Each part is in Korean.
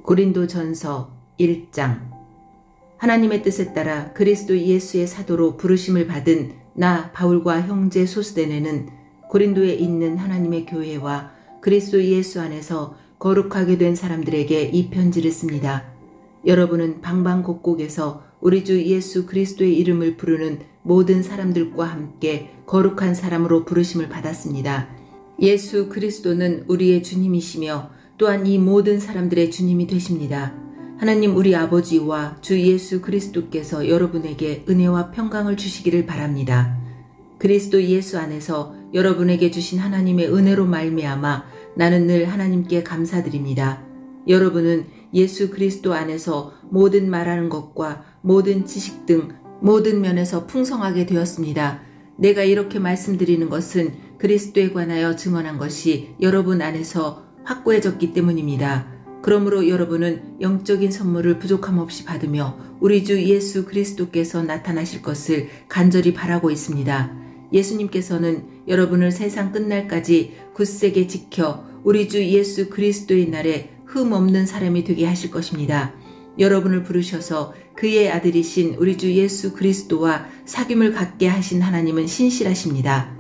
고린도전서 1장. 하나님의 뜻에 따라 그리스도 예수의 사도로 부르심을 받은 나 바울과 형제 소스데네는 고린도에 있는 하나님의 교회와 그리스도 예수 안에서 거룩하게 된 사람들에게 이 편지를 씁니다. 여러분은 방방곡곡에서 우리 주 예수 그리스도의 이름을 부르는 모든 사람들과 함께 거룩한 사람으로 부르심을 받았습니다. 예수 그리스도는 우리의 주님이시며 또한 이 모든 사람들의 주님이 되십니다. 하나님 우리 아버지와 주 예수 그리스도께서 여러분에게 은혜와 평강을 주시기를 바랍니다. 그리스도 예수 안에서 여러분에게 주신 하나님의 은혜로 말미암아 나는 늘 하나님께 감사드립니다. 여러분은 예수 그리스도 안에서 모든 말하는 것과 모든 지식 등 모든 면에서 풍성하게 되었습니다. 내가 이렇게 말씀드리는 것은 그리스도에 관하여 증언한 것이 여러분 안에서 확고해졌기 때문입니다. 그러므로 여러분은 영적인 선물을 부족함 없이 받으며 우리 주 예수 그리스도께서 나타나실 것을 간절히 바라고 있습니다. 예수님께서는 여러분을 세상 끝날까지 굳세게 지켜 우리 주 예수 그리스도의 날에 흠 없는 사람이 되게 하실 것입니다. 여러분을 부르셔서 그의 아들이신 우리 주 예수 그리스도와 사귐을 갖게 하신 하나님은 신실하십니다.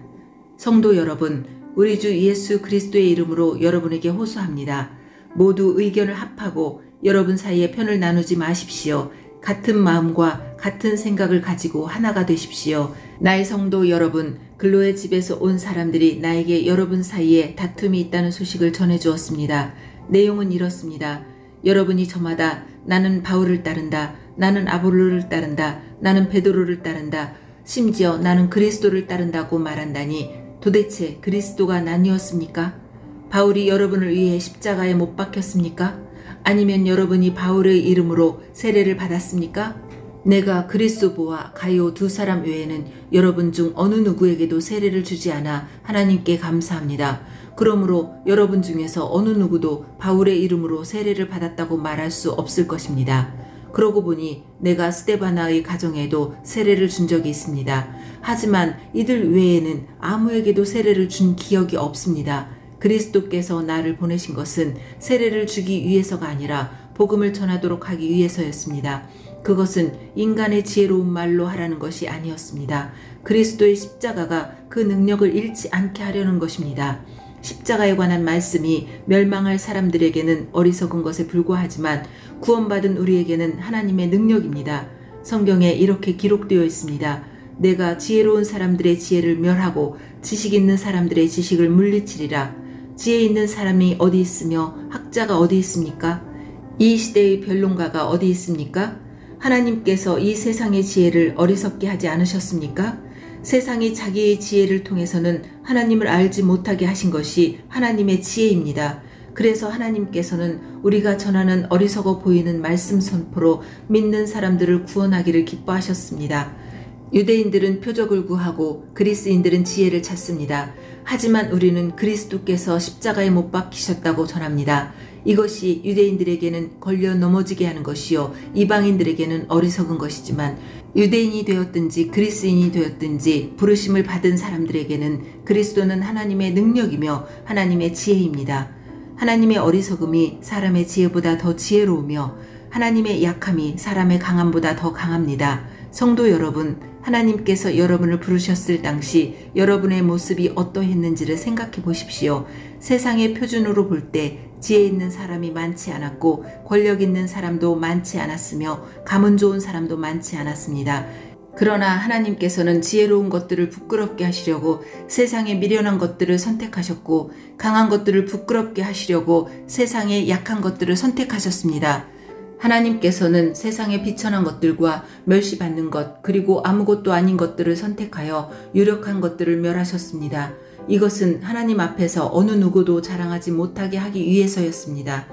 성도 여러분, 우리 주 예수 그리스도의 이름으로 여러분에게 호소합니다. 모두 의견을 합하고 여러분 사이에 편을 나누지 마십시오. 같은 마음과 같은 생각을 가지고 하나가 되십시오. 나의 성도 여러분, 글로의 집에서 온 사람들이 나에게 여러분 사이에 다툼이 있다는 소식을 전해주었습니다. 내용은 이렇습니다. 여러분이 저마다 나는 바울을 따른다, 나는 아볼로를 따른다, 나는 베드로를 따른다, 심지어 나는 그리스도를 따른다고 말한다니 도대체 그리스도가 나뉘었습니까? 바울이 여러분을 위해 십자가에 못 박혔습니까? 아니면 여러분이 바울의 이름으로 세례를 받았습니까? 내가 그리스도와 가요 두 사람 외에는 여러분 중 어느 누구에게도 세례를 주지 않아 하나님께 감사합니다. 그러므로 여러분 중에서 어느 누구도 바울의 이름으로 세례를 받았다고 말할 수 없을 것입니다. 그러고 보니 내가 스데바나의 가정에도 세례를 준 적이 있습니다. 하지만 이들 외에는 아무에게도 세례를 준 기억이 없습니다. 그리스도께서 나를 보내신 것은 세례를 주기 위해서가 아니라 복음을 전하도록 하기 위해서였습니다. 그것은 인간의 지혜로운 말로 하라는 것이 아니었습니다. 그리스도의 십자가가 그 능력을 잃지 않게 하려는 것입니다. 십자가에 관한 말씀이 멸망할 사람들에게는 어리석은 것에 불과하지만 구원받은 우리에게는 하나님의 능력입니다. 성경에 이렇게 기록되어 있습니다. 내가 지혜로운 사람들의 지혜를 멸하고 지식 있는 사람들의 지식을 물리치리라. 지혜 있는 사람이 어디 있으며 학자가 어디 있습니까? 이 시대의 변론가가 어디 있습니까? 하나님께서 이 세상의 지혜를 어리석게 하지 않으셨습니까? 세상이 자기의 지혜를 통해서는 하나님을 알지 못하게 하신 것이 하나님의 지혜입니다. 그래서 하나님께서는 우리가 전하는 어리석어 보이는 말씀 선포로 믿는 사람들을 구원하기를 기뻐하셨습니다. 유대인들은 표적을 구하고 그리스인들은 지혜를 찾습니다. 하지만 우리는 그리스도께서 십자가에 못 박히셨다고 전합니다. 이것이 유대인들에게는 걸려 넘어지게 하는 것이요 이방인들에게는 어리석은 것이지만 유대인이 되었든지 그리스인이 되었든지 부르심을 받은 사람들에게는 그리스도는 하나님의 능력이며 하나님의 지혜입니다. 하나님의 어리석음이 사람의 지혜보다 더 지혜로우며 하나님의 약함이 사람의 강함보다 더 강합니다. 성도 여러분, 하나님께서 여러분을 부르셨을 당시 여러분의 모습이 어떠했는지를 생각해 보십시오. 세상의 표준으로 볼 때 지혜 있는 사람이 많지 않았고 권력 있는 사람도 많지 않았으며 가문 좋은 사람도 많지 않았습니다. 그러나 하나님께서는 지혜로운 것들을 부끄럽게 하시려고 세상의 미련한 것들을 선택하셨고 강한 것들을 부끄럽게 하시려고 세상의 약한 것들을 선택하셨습니다. 하나님께서는 세상의 비천한 것들과 멸시받는 것 그리고 아무것도 아닌 것들을 선택하여 유력한 것들을 멸하셨습니다. 이것은 하나님 앞에서 어느 누구도 자랑하지 못하게 하기 위해서였습니다.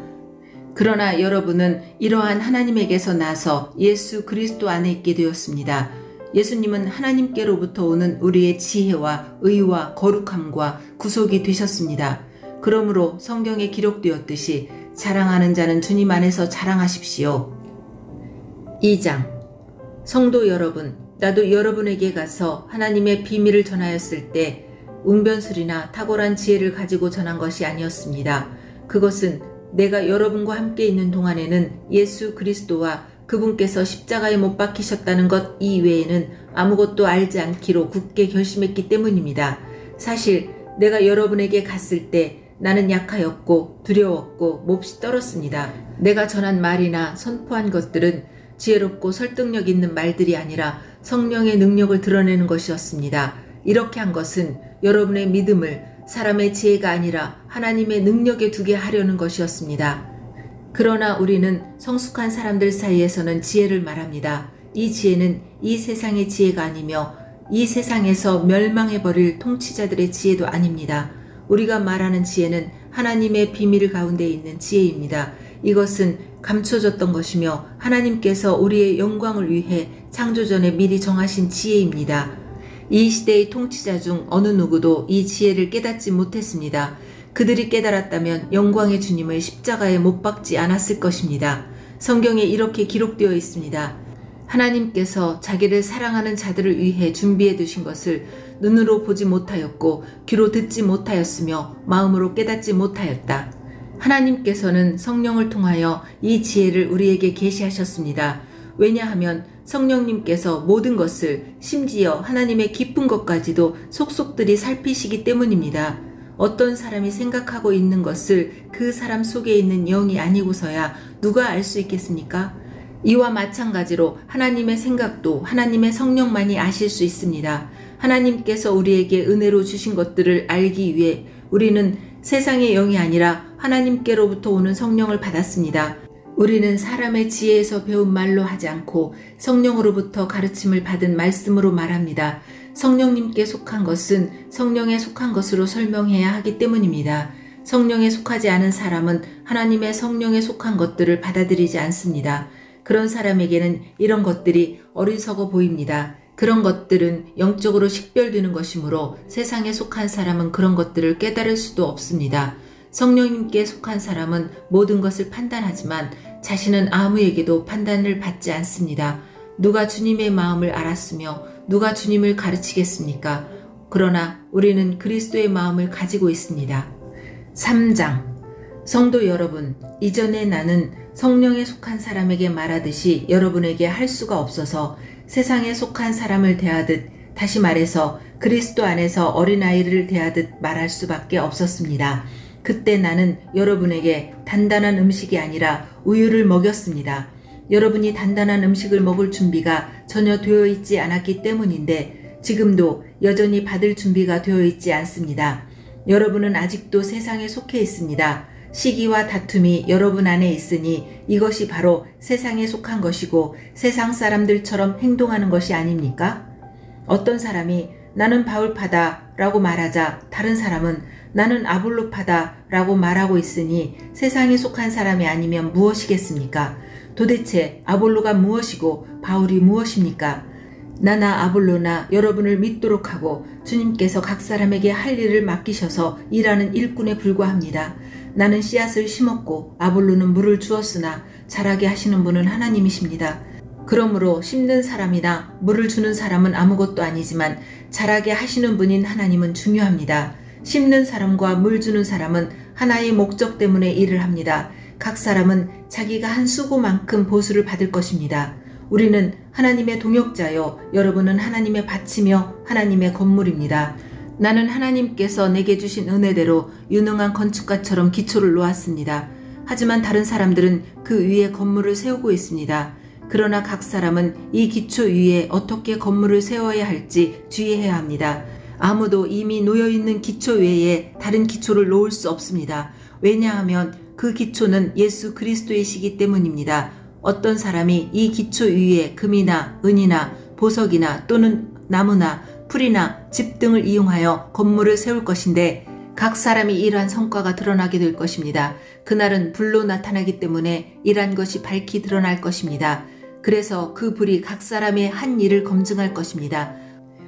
그러나 여러분은 이러한 하나님에게서 나서 예수 그리스도 안에 있게 되었습니다. 예수님은 하나님께로부터 오는 우리의 지혜와 의와 거룩함과 구속이 되셨습니다. 그러므로 성경에 기록되었듯이 자랑하는 자는 주님 안에서 자랑하십시오. 2장. 성도 여러분, 나도 여러분에게 가서 하나님의 비밀을 전하였을 때 웅변술이나 탁월한 지혜를 가지고 전한 것이 아니었습니다. 그것은 내가 여러분과 함께 있는 동안에는 예수 그리스도와 그분께서 십자가에 못 박히셨다는 것 이외에는 아무것도 알지 않기로 굳게 결심했기 때문입니다. 사실 내가 여러분에게 갔을 때 나는 약하였고 두려웠고 몹시 떨었습니다. 내가 전한 말이나 선포한 것들은 지혜롭고 설득력 있는 말들이 아니라 성령의 능력을 드러내는 것이었습니다. 이렇게 한 것은 여러분의 믿음을 사람의 지혜가 아니라 하나님의 능력에 두게 하려는 것이었습니다. 그러나 우리는 성숙한 사람들 사이에서는 지혜를 말합니다. 이 지혜는 이 세상의 지혜가 아니며 이 세상에서 멸망해버릴 통치자들의 지혜도 아닙니다. 우리가 말하는 지혜는 하나님의 비밀 가운데 있는 지혜입니다. 이것은 감춰졌던 것이며 하나님께서 우리의 영광을 위해 창조전에 미리 정하신 지혜입니다. 이 시대의 통치자 중 어느 누구도 이 지혜를 깨닫지 못했습니다. 그들이 깨달았다면 영광의 주님을 십자가에 못 박지 않았을 것입니다. 성경에 이렇게 기록되어 있습니다. 하나님께서 자기를 사랑하는 자들을 위해 준비해 두신 것을 눈으로 보지 못하였고 귀로 듣지 못하였으며 마음으로 깨닫지 못하였다. 하나님께서는 성령을 통하여 이 지혜를 우리에게 계시하셨습니다. 왜냐하면 성령님께서 모든 것을 심지어 하나님의 깊은 것까지도 속속들이 살피시기 때문입니다. 어떤 사람이 생각하고 있는 것을 그 사람 속에 있는 영이 아니고서야 누가 알 수 있겠습니까? 이와 마찬가지로 하나님의 생각도 하나님의 성령만이 아실 수 있습니다. 하나님께서 우리에게 은혜로 주신 것들을 알기 위해 우리는 세상의 영이 아니라 하나님께로부터 오는 성령을 받았습니다. 우리는 사람의 지혜에서 배운 말로 하지 않고 성령으로부터 가르침을 받은 말씀으로 말합니다. 성령님께 속한 것은 성령에 속한 것으로 설명해야 하기 때문입니다. 성령에 속하지 않은 사람은 하나님의 성령에 속한 것들을 받아들이지 않습니다. 그런 사람에게는 이런 것들이 어리석어 보입니다. 그런 것들은 영적으로 식별되는 것이므로 세상에 속한 사람은 그런 것들을 깨달을 수도 없습니다. 성령님께 속한 사람은 모든 것을 판단하지만 자신은 아무에게도 판단을 받지 않습니다. 누가 주님의 마음을 알았으며 누가 주님을 가르치겠습니까? 그러나 우리는 그리스도의 마음을 가지고 있습니다. 3장. 성도 여러분, 이전에 나는 성령에 속한 사람에게 말하듯이 여러분에게 할 수가 없어서 세상에 속한 사람을 대하듯, 다시 말해서 그리스도 안에서 어린아이를 대하듯 말할 수밖에 없었습니다. 그때 나는 여러분에게 단단한 음식이 아니라 우유를 먹였습니다. 여러분이 단단한 음식을 먹을 준비가 전혀 되어 있지 않았기 때문인데 지금도 여전히 받을 준비가 되어 있지 않습니다. 여러분은 아직도 세상에 속해 있습니다. 시기와 다툼이 여러분 안에 있으니 이것이 바로 세상에 속한 것이고 세상 사람들처럼 행동하는 것이 아닙니까? 어떤 사람이 나는 바울파다 라고 말하자 다른 사람은 나는 아볼로파다 라고 말하고 있으니 세상에 속한 사람이 아니면 무엇이겠습니까? 도대체 아볼로가 무엇이고 바울이 무엇입니까? 나나 아볼로나 여러분을 믿도록 하고 주님께서 각 사람에게 할 일을 맡기셔서 일하는 일꾼에 불과합니다. 나는 씨앗을 심었고 아볼로는 물을 주었으나 자라게 하시는 분은 하나님이십니다. 그러므로 심는 사람이나 물을 주는 사람은 아무것도 아니지만 자라게 하시는 분인 하나님은 중요합니다. 심는 사람과 물 주는 사람은 하나의 목적 때문에 일을 합니다. 각 사람은 자기가 한 수고만큼 보수를 받을 것입니다. 우리는 하나님의 동역자요, 여러분은 하나님의 밭이며 하나님의 건물입니다. 나는 하나님께서 내게 주신 은혜대로 유능한 건축가처럼 기초를 놓았습니다. 하지만 다른 사람들은 그 위에 건물을 세우고 있습니다. 그러나 각 사람은 이 기초 위에 어떻게 건물을 세워야 할지 주의해야 합니다. 아무도 이미 놓여있는 기초 외에 다른 기초를 놓을 수 없습니다. 왜냐하면 그 기초는 예수 그리스도이시기 때문입니다. 어떤 사람이 이 기초 위에 금이나 은이나 보석이나 또는 나무나 풀이나 집 등을 이용하여 건물을 세울 것인데 각 사람이 일한 성과가 드러나게 될 것입니다. 그날은 불로 나타나기 때문에 일한 것이 밝히 드러날 것입니다. 그래서 그 불이 각 사람의 한 일을 검증할 것입니다.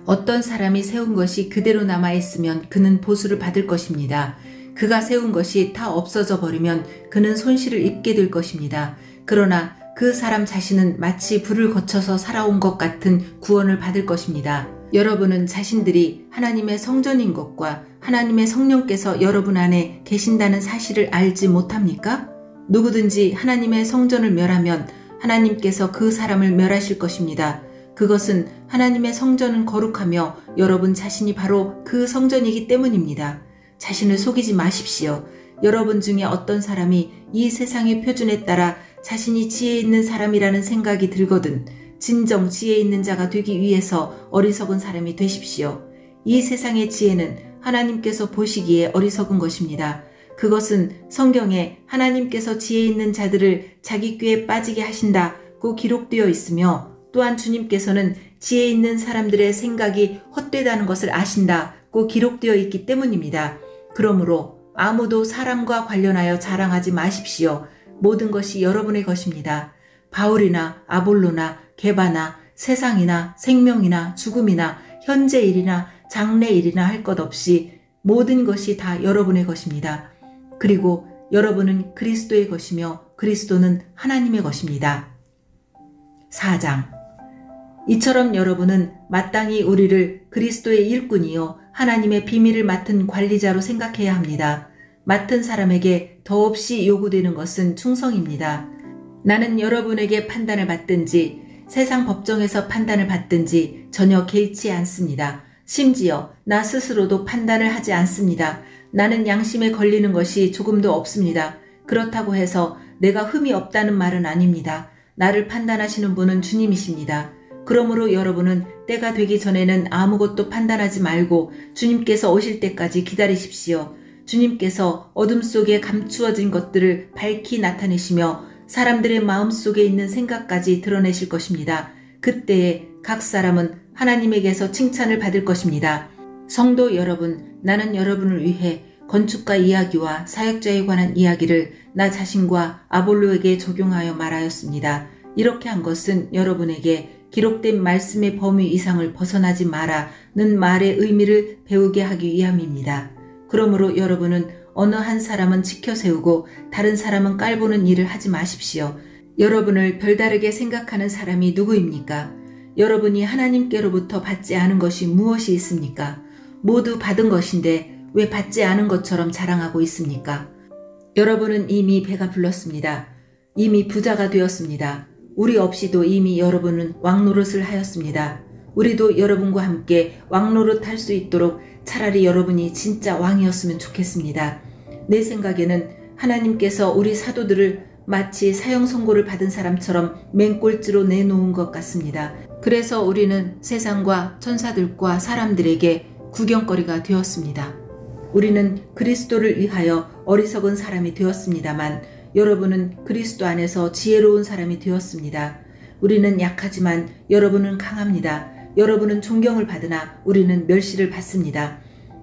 어떤 사람이 세운 것이 그대로 남아있으면 그는 보수를 받을 것입니다. 그가 세운 것이 다 없어져 버리면 그는 손실을 입게 될 것입니다. 그러나 그 사람 자신은 마치 불을 거쳐서 살아온 것 같은 구원을 받을 것입니다. 여러분은 자신들이 하나님의 성전인 것과 하나님의 성령께서 여러분 안에 계신다는 사실을 알지 못합니까? 누구든지 하나님의 성전을 멸하면 하나님께서 그 사람을 멸하실 것입니다. 그것은 하나님의 성전은 거룩하며 여러분 자신이 바로 그 성전이기 때문입니다. 자신을 속이지 마십시오. 여러분 중에 어떤 사람이 이 세상의 표준에 따라 자신이 지혜 있는 사람이라는 생각이 들거든 진정 지혜 있는 자가 되기 위해서 어리석은 사람이 되십시오. 이 세상의 지혜는 하나님께서 보시기에 어리석은 것입니다. 그것은 성경에 하나님께서 지혜 있는 자들을 자기 꾀에 빠지게 하신다고 기록되어 있으며 또한 주님께서는 지혜 있는 사람들의 생각이 헛되다는 것을 아신다고 기록되어 있기 때문입니다. 그러므로 아무도 사람과 관련하여 자랑하지 마십시오. 모든 것이 여러분의 것입니다. 바울이나 아볼로나 게바나 세상이나 생명이나 죽음이나 현재 일이나 장래 일이나 할 것 없이 모든 것이 다 여러분의 것입니다. 그리고 여러분은 그리스도의 것이며 그리스도는 하나님의 것입니다. 4장. 이처럼 여러분은 마땅히 우리를 그리스도의 일꾼이요 하나님의 비밀을 맡은 관리자로 생각해야 합니다. 맡은 사람에게 더없이 요구되는 것은 충성입니다. 나는 여러분에게 판단을 받든지 세상 법정에서 판단을 받든지 전혀 개의치 않습니다. 심지어 나 스스로도 판단을 하지 않습니다. 나는 양심에 걸리는 것이 조금도 없습니다. 그렇다고 해서 내가 흠이 없다는 말은 아닙니다. 나를 판단하시는 분은 주님이십니다. 그러므로 여러분은 때가 되기 전에는 아무것도 판단하지 말고 주님께서 오실 때까지 기다리십시오. 주님께서 어둠 속에 감추어진 것들을 밝히 나타내시며 사람들의 마음속에 있는 생각까지 드러내실 것입니다. 그때에 각 사람은 하나님에게서 칭찬을 받을 것입니다. 성도 여러분, 나는 여러분을 위해 건축가 이야기와 사역자에 관한 이야기를 나 자신과 아볼로에게 적용하여 말하였습니다. 이렇게 한 것은 여러분에게 기록된 말씀의 범위 이상을 벗어나지 마라는 말의 의미를 배우게 하기 위함입니다. 그러므로 여러분은 어느 한 사람은 지켜세우고 다른 사람은 깔보는 일을 하지 마십시오. 여러분을 별다르게 생각하는 사람이 누구입니까? 여러분이 하나님께로부터 받지 않은 것이 무엇이 있습니까? 모두 받은 것인데 왜 받지 않은 것처럼 자랑하고 있습니까? 여러분은 이미 배가 불렀습니다. 이미 부자가 되었습니다. 우리 없이도 이미 여러분은 왕노릇을 하였습니다. 우리도 여러분과 함께 왕노릇 할 수 있도록 차라리 여러분이 진짜 왕이었으면 좋겠습니다. 내 생각에는 하나님께서 우리 사도들을 마치 사형 선고를 받은 사람처럼 맹꼴찌로 내놓은 것 같습니다. 그래서 우리는 세상과 천사들과 사람들에게 구경거리가 되었습니다. 우리는 그리스도를 위하여 어리석은 사람이 되었습니다만 여러분은 그리스도 안에서 지혜로운 사람이 되었습니다. 우리는 약하지만 여러분은 강합니다. 여러분은 존경을 받으나 우리는 멸시를 받습니다.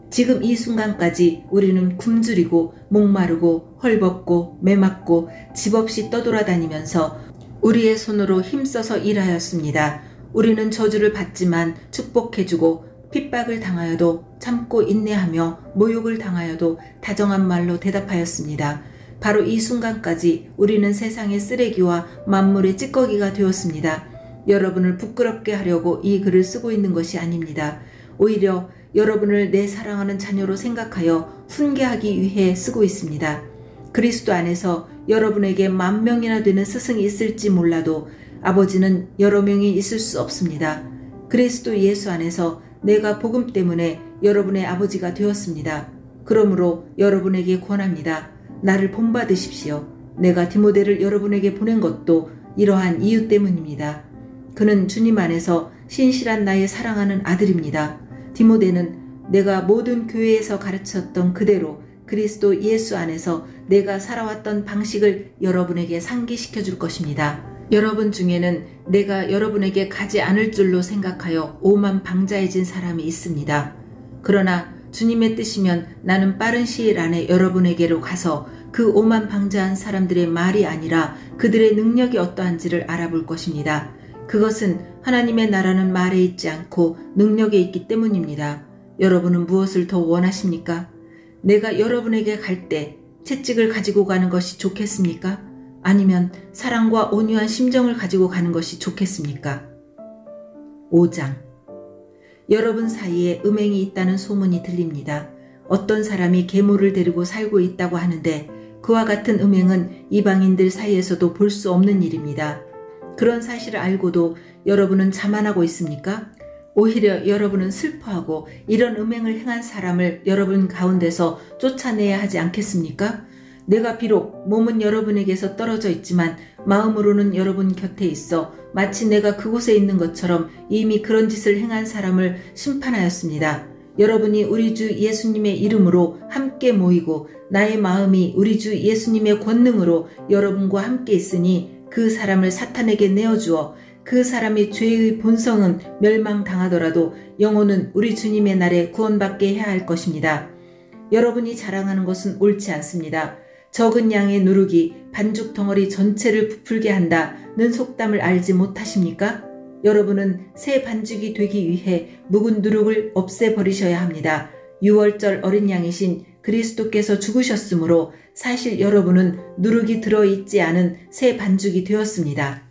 지금 이 순간까지 우리는 굶주리고 목마르고 헐벗고 매맞고 집 없이 떠돌아다니면서 우리의 손으로 힘써서 일하였습니다. 우리는 저주를 받지만 축복해주고 핍박을 당하여도 참고 인내하며 모욕을 당하여도 다정한 말로 대답하였습니다. 바로 이 순간까지 우리는 세상의 쓰레기와 만물의 찌꺼기가 되었습니다. 여러분을 부끄럽게 하려고 이 글을 쓰고 있는 것이 아닙니다. 오히려 여러분을 내 사랑하는 자녀로 생각하여 훈계하기 위해 쓰고 있습니다. 그리스도 안에서 여러분에게 10,000명이나 되는 스승이 있을지 몰라도 아버지는 여러 명이 있을 수 없습니다. 그리스도 예수 안에서 내가 복음 때문에 여러분의 아버지가 되었습니다. 그러므로 여러분에게 권합니다. 나를 본받으십시오. 내가 디모데를 여러분에게 보낸 것도 이러한 이유 때문입니다. 그는 주님 안에서 신실한 나의 사랑하는 아들입니다. 디모데는 내가 모든 교회에서 가르쳤던 그대로 그리스도 예수 안에서 내가 살아왔던 방식을 여러분에게 상기시켜 줄 것입니다. 여러분 중에는 내가 여러분에게 가지 않을 줄로 생각하여 오만방자해진 사람이 있습니다. 그러나 주님의 뜻이면 나는 빠른 시일 안에 여러분에게로 가서 그 오만방자한 사람들의 말이 아니라 그들의 능력이 어떠한지를 알아볼 것입니다. 그것은 하나님의 나라는 말에 있지 않고 능력에 있기 때문입니다. 여러분은 무엇을 더 원하십니까? 내가 여러분에게 갈 때 채찍을 가지고 가는 것이 좋겠습니까? 아니면 사랑과 온유한 심정을 가지고 가는 것이 좋겠습니까? 5장. 여러분 사이에 음행이 있다는 소문이 들립니다. 어떤 사람이 계모를 데리고 살고 있다고 하는데 그와 같은 음행은 이방인들 사이에서도 볼 수 없는 일입니다. 그런 사실을 알고도 여러분은 자만하고 있습니까? 오히려 여러분은 슬퍼하고 이런 음행을 행한 사람을 여러분 가운데서 쫓아내야 하지 않겠습니까? 내가 비록 몸은 여러분에게서 떨어져 있지만 마음으로는 여러분 곁에 있어 마치 내가 그곳에 있는 것처럼 이미 그런 짓을 행한 사람을 심판하였습니다. 여러분이 우리 주 예수님의 이름으로 함께 모이고 나의 마음이 우리 주 예수님의 권능으로 여러분과 함께 있으니 그 사람을 사탄에게 내어주어 그 사람의 죄의 본성은 멸망당하더라도 영혼은 우리 주님의 날에 구원받게 해야 할 것입니다. 여러분이 자랑하는 것은 옳지 않습니다. 적은 양의 누룩이 반죽 덩어리 전체를 부풀게 한다는 속담을 알지 못하십니까? 여러분은 새 반죽이 되기 위해 묵은 누룩을 없애버리셔야 합니다. 유월절 어린 양이신 그리스도께서 죽으셨으므로 사실 여러분은 누룩이 들어있지 않은 새 반죽이 되었습니다.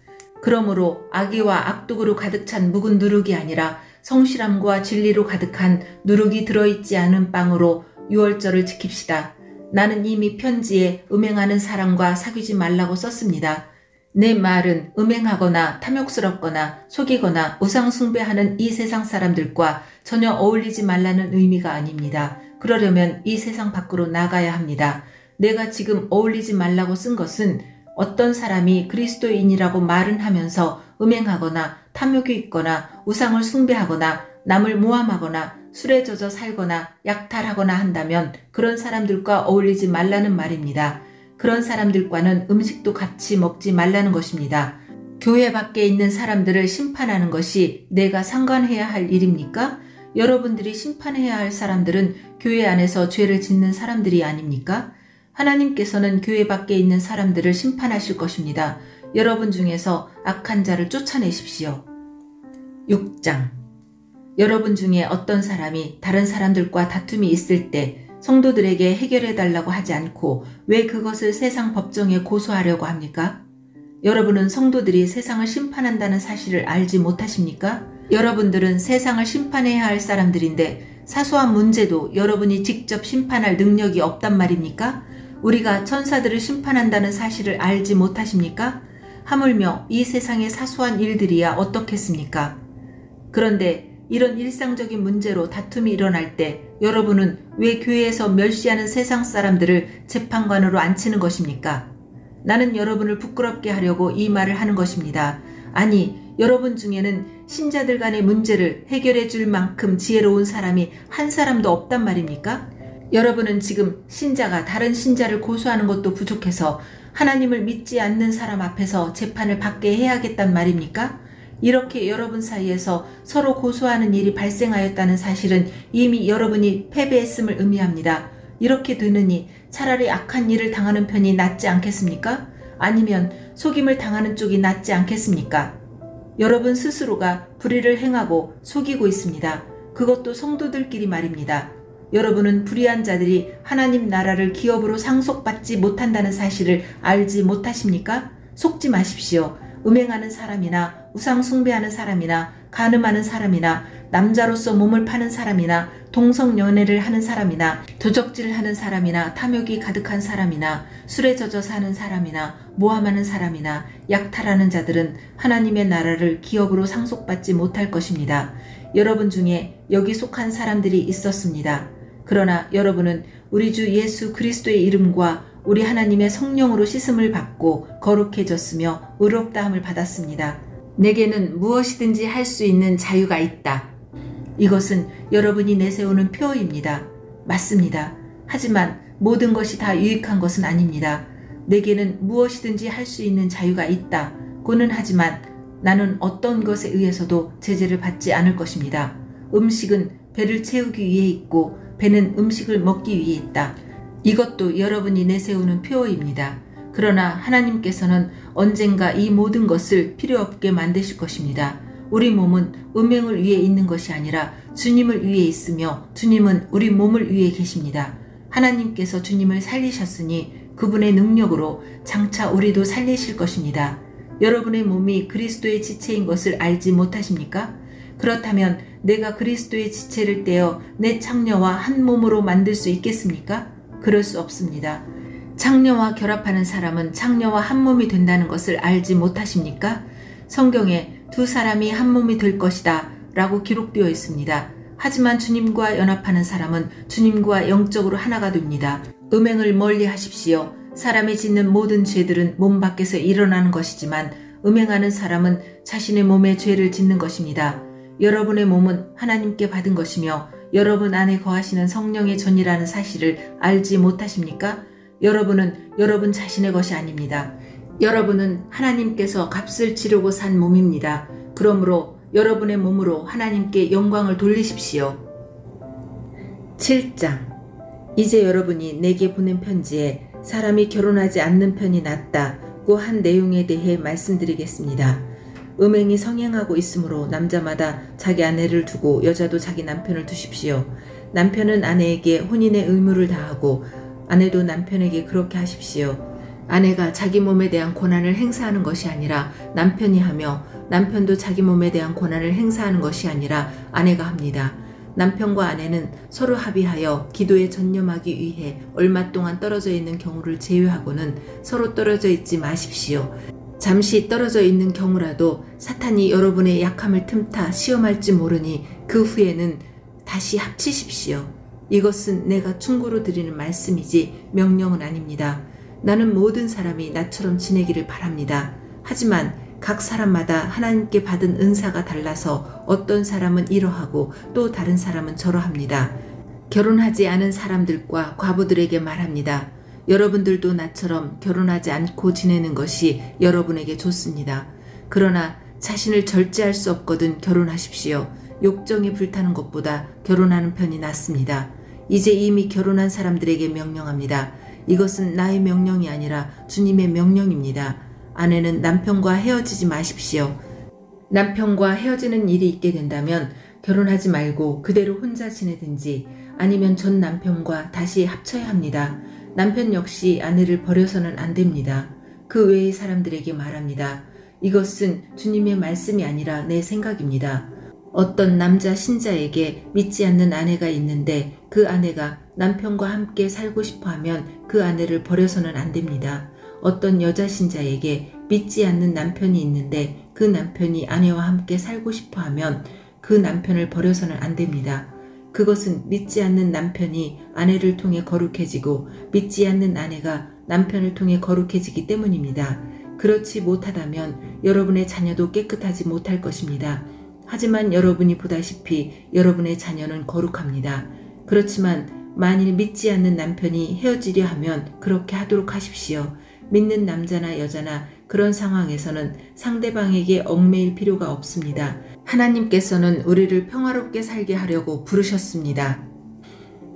그러므로 악의와 악독으로 가득 찬 묵은 누룩이 아니라 성실함과 진리로 가득한 누룩이 들어있지 않은 빵으로 유월절을 지킵시다. 나는 이미 편지에 음행하는 사람과 사귀지 말라고 썼습니다. 내 말은 음행하거나 탐욕스럽거나 속이거나 우상 숭배하는 이 세상 사람들과 전혀 어울리지 말라는 의미가 아닙니다. 그러려면 이 세상 밖으로 나가야 합니다. 내가 지금 어울리지 말라고 쓴 것은 어떤 사람이 그리스도인이라고 말은 하면서 음행하거나 탐욕이 있거나 우상을 숭배하거나 남을 모함하거나 술에 젖어 살거나 약탈하거나 한다면 그런 사람들과 어울리지 말라는 말입니다. 그런 사람들과는 음식도 같이 먹지 말라는 것입니다. 교회 밖에 있는 사람들을 심판하는 것이 내가 상관해야 할 일입니까? 여러분들이 심판해야 할 사람들은 교회 안에서 죄를 짓는 사람들이 아닙니까? 하나님께서는 교회 밖에 있는 사람들을 심판하실 것입니다. 여러분 중에서 악한 자를 쫓아내십시오. 6장. 여러분 중에 어떤 사람이 다른 사람들과 다툼이 있을 때 성도들에게 해결해달라고 하지 않고 왜 그것을 세상 법정에 고소하려고 합니까? 여러분은 성도들이 세상을 심판한다는 사실을 알지 못하십니까? 여러분들은 세상을 심판해야 할 사람들인데 사소한 문제도 여러분이 직접 심판할 능력이 없단 말입니까? 우리가 천사들을 심판한다는 사실을 알지 못하십니까? 하물며 이 세상의 사소한 일들이야 어떻겠습니까? 그런데 이런 일상적인 문제로 다툼이 일어날 때 여러분은 왜 교회에서 멸시하는 세상 사람들을 재판관으로 앉히는 것입니까? 나는 여러분을 부끄럽게 하려고 이 말을 하는 것입니다. 아니, 여러분 중에는 신자들 간의 문제를 해결해 줄 만큼 지혜로운 사람이 한 사람도 없단 말입니까? 여러분은 지금 신자가 다른 신자를 고소하는 것도 부족해서 하나님을 믿지 않는 사람 앞에서 재판을 받게 해야겠단 말입니까? 이렇게 여러분 사이에서 서로 고소하는 일이 발생하였다는 사실은 이미 여러분이 패배했음을 의미합니다. 이렇게 되느니 차라리 악한 일을 당하는 편이 낫지 않겠습니까? 아니면 속임을 당하는 쪽이 낫지 않겠습니까? 여러분 스스로가 불의를 행하고 속이고 있습니다. 그것도 성도들끼리 말입니다. 여러분은 불의한 자들이 하나님 나라를 기업으로 상속받지 못한다는 사실을 알지 못하십니까? 속지 마십시오. 음행하는 사람이나 우상 숭배하는 사람이나 간음하는 사람이나 남자로서 몸을 파는 사람이나 동성연애를 하는 사람이나 도적질하는 사람이나 탐욕이 가득한 사람이나 술에 젖어 사는 사람이나 모함하는 사람이나 약탈하는 자들은 하나님의 나라를 기업으로 상속받지 못할 것입니다. 여러분 중에 여기 속한 사람들이 있었습니다. 그러나 여러분은 우리 주 예수 그리스도의 이름과 우리 하나님의 성령으로 씻음을 받고 거룩해졌으며 의롭다함을 받았습니다. 내게는 무엇이든지 할 수 있는 자유가 있다. 이것은 여러분이 내세우는 표어입니다. 맞습니다. 하지만 모든 것이 다 유익한 것은 아닙니다. 내게는 무엇이든지 할 수 있는 자유가 있다. 고는 하지만 나는 어떤 것에 의해서도 제재를 받지 않을 것입니다. 음식은 배를 채우기 위해 있고 배는 음식을 먹기 위해 있다. 이것도 여러분이 내세우는 표어입니다. 그러나 하나님께서는 언젠가 이 모든 것을 필요 없게 만드실 것입니다. 우리 몸은 음행을 위해 있는 것이 아니라 주님을 위해 있으며 주님은 우리 몸을 위해 계십니다. 하나님께서 주님을 살리셨으니 그분의 능력으로 장차 우리도 살리실 것입니다. 여러분의 몸이 그리스도의 지체인 것을 알지 못하십니까? 그렇다면 내가 그리스도의 지체를 떼어 내 창녀와 한 몸으로 만들 수 있겠습니까? 그럴 수 없습니다. 창녀와 결합하는 사람은 창녀와 한 몸이 된다는 것을 알지 못하십니까? 성경에 두 사람이 한 몸이 될 것이다 라고 기록되어 있습니다. 하지만 주님과 연합하는 사람은 주님과 영적으로 하나가 됩니다. 음행을 멀리 하십시오. 사람이 짓는 모든 죄들은 몸 밖에서 일어나는 것이지만 음행하는 사람은 자신의 몸에 죄를 짓는 것입니다. 여러분의 몸은 하나님께 받은 것이며 여러분 안에 거하시는 성령의 전이라는 사실을 알지 못하십니까? 여러분은 여러분 자신의 것이 아닙니다. 여러분은 하나님께서 값을 치르고 산 몸입니다. 그러므로 여러분의 몸으로 하나님께 영광을 돌리십시오. 7장. 이제 여러분이 내게 보낸 편지에 사람이 결혼하지 않는 편이 낫다고 한 내용에 대해 말씀드리겠습니다. 음행이 성행하고 있으므로 남자마다 자기 아내를 두고 여자도 자기 남편을 두십시오. 남편은 아내에게 혼인의 의무를 다하고 아내도 남편에게 그렇게 하십시오. 아내가 자기 몸에 대한 권한을 행사하는 것이 아니라 남편이 하며 남편도 자기 몸에 대한 권한을 행사하는 것이 아니라 아내가 합니다. 남편과 아내는 서로 합의하여 기도에 전념하기 위해 얼마 동안 떨어져 있는 경우를 제외하고는 서로 떨어져 있지 마십시오. 잠시 떨어져 있는 경우라도 사탄이 여러분의 약함을 틈타 시험할지 모르니 그 후에는 다시 합치십시오. 이것은 내가 충고로 드리는 말씀이지 명령은 아닙니다. 나는 모든 사람이 나처럼 지내기를 바랍니다. 하지만 각 사람마다 하나님께 받은 은사가 달라서 어떤 사람은 이러하고 또 다른 사람은 저러합니다. 결혼하지 않은 사람들과 과부들에게 말합니다. 여러분들도 나처럼 결혼하지 않고 지내는 것이 여러분에게 좋습니다. 그러나 자신을 절제할 수 없거든 결혼하십시오. 욕정에 불타는 것보다 결혼하는 편이 낫습니다. 이제 이미 결혼한 사람들에게 명령합니다. 이것은 나의 명령이 아니라 주님의 명령입니다. 아내는 남편과 헤어지지 마십시오. 남편과 헤어지는 일이 있게 된다면 결혼하지 말고 그대로 혼자 지내든지 아니면 전 남편과 다시 합쳐야 합니다. 남편 역시 아내를 버려서는 안 됩니다. 그 외의 사람들에게 말합니다. 이것은 주님의 말씀이 아니라 내 생각입니다. 어떤 남자 신자에게 믿지 않는 아내가 있는데 그 아내가 남편과 함께 살고 싶어 하면 그 아내를 버려서는 안 됩니다. 어떤 여자 신자에게 믿지 않는 남편이 있는데 그 남편이 아내와 함께 살고 싶어 하면 그 남편을 버려서는 안 됩니다. 그것은 믿지 않는 남편이 아내를 통해 거룩해지고 믿지 않는 아내가 남편을 통해 거룩해지기 때문입니다. 그렇지 못하다면 여러분의 자녀도 깨끗하지 못할 것입니다. 하지만 여러분이 보다시피 여러분의 자녀는 거룩합니다. 그렇지만 만일 믿지 않는 남편이 헤어지려 하면 그렇게 하도록 하십시오. 믿는 남자나 여자나 그런 상황에서는 상대방에게 얽매일 필요가 없습니다. 하나님께서는 우리를 평화롭게 살게 하려고 부르셨습니다.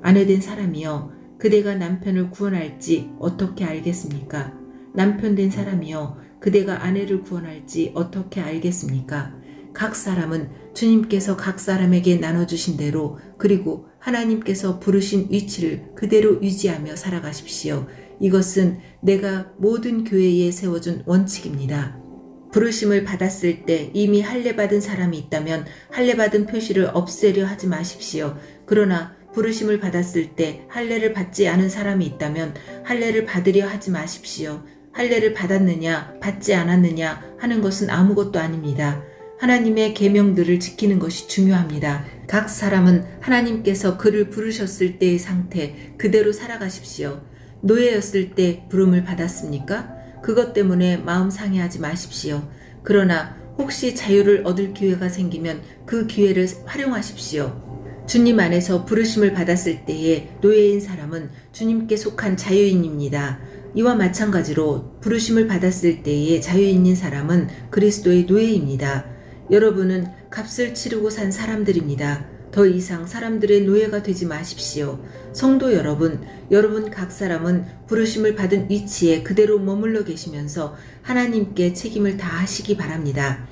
아내된 사람이여, 그대가 남편을 구원할지 어떻게 알겠습니까? 남편된 사람이여, 그대가 아내를 구원할지 어떻게 알겠습니까? 각 사람은 주님께서 각 사람에게 나눠주신 대로 그리고 하나님께서 부르신 위치를 그대로 유지하며 살아가십시오. 이것은 내가 모든 교회에 세워준 원칙입니다. 부르심을 받았을 때 이미 할례받은 사람이 있다면 할례받은 표시를 없애려 하지 마십시오. 그러나 부르심을 받았을 때 할례를 받지 않은 사람이 있다면 할례를 받으려 하지 마십시오. 할례를 받았느냐 받지 않았느냐 하는 것은 아무것도 아닙니다. 하나님의 계명들을 지키는 것이 중요합니다. 각 사람은 하나님께서 그를 부르셨을 때의 상태 그대로 살아가십시오. 노예였을 때 부름을 받았습니까? 그것 때문에 마음 상해하지 마십시오. 그러나 혹시 자유를 얻을 기회가 생기면 그 기회를 활용하십시오. 주님 안에서 부르심을 받았을 때에 노예인 사람은 주님께 속한 자유인입니다. 이와 마찬가지로 부르심을 받았을 때에 자유인인 사람은 그리스도의 노예입니다. 여러분은 값을 치르고 산 사람들입니다. 더 이상 사람들의 노예가 되지 마십시오. 성도 여러분 각 사람은 부르심을 받은 위치에 그대로 머물러 계시면서 하나님께 책임을 다하시기 바랍니다.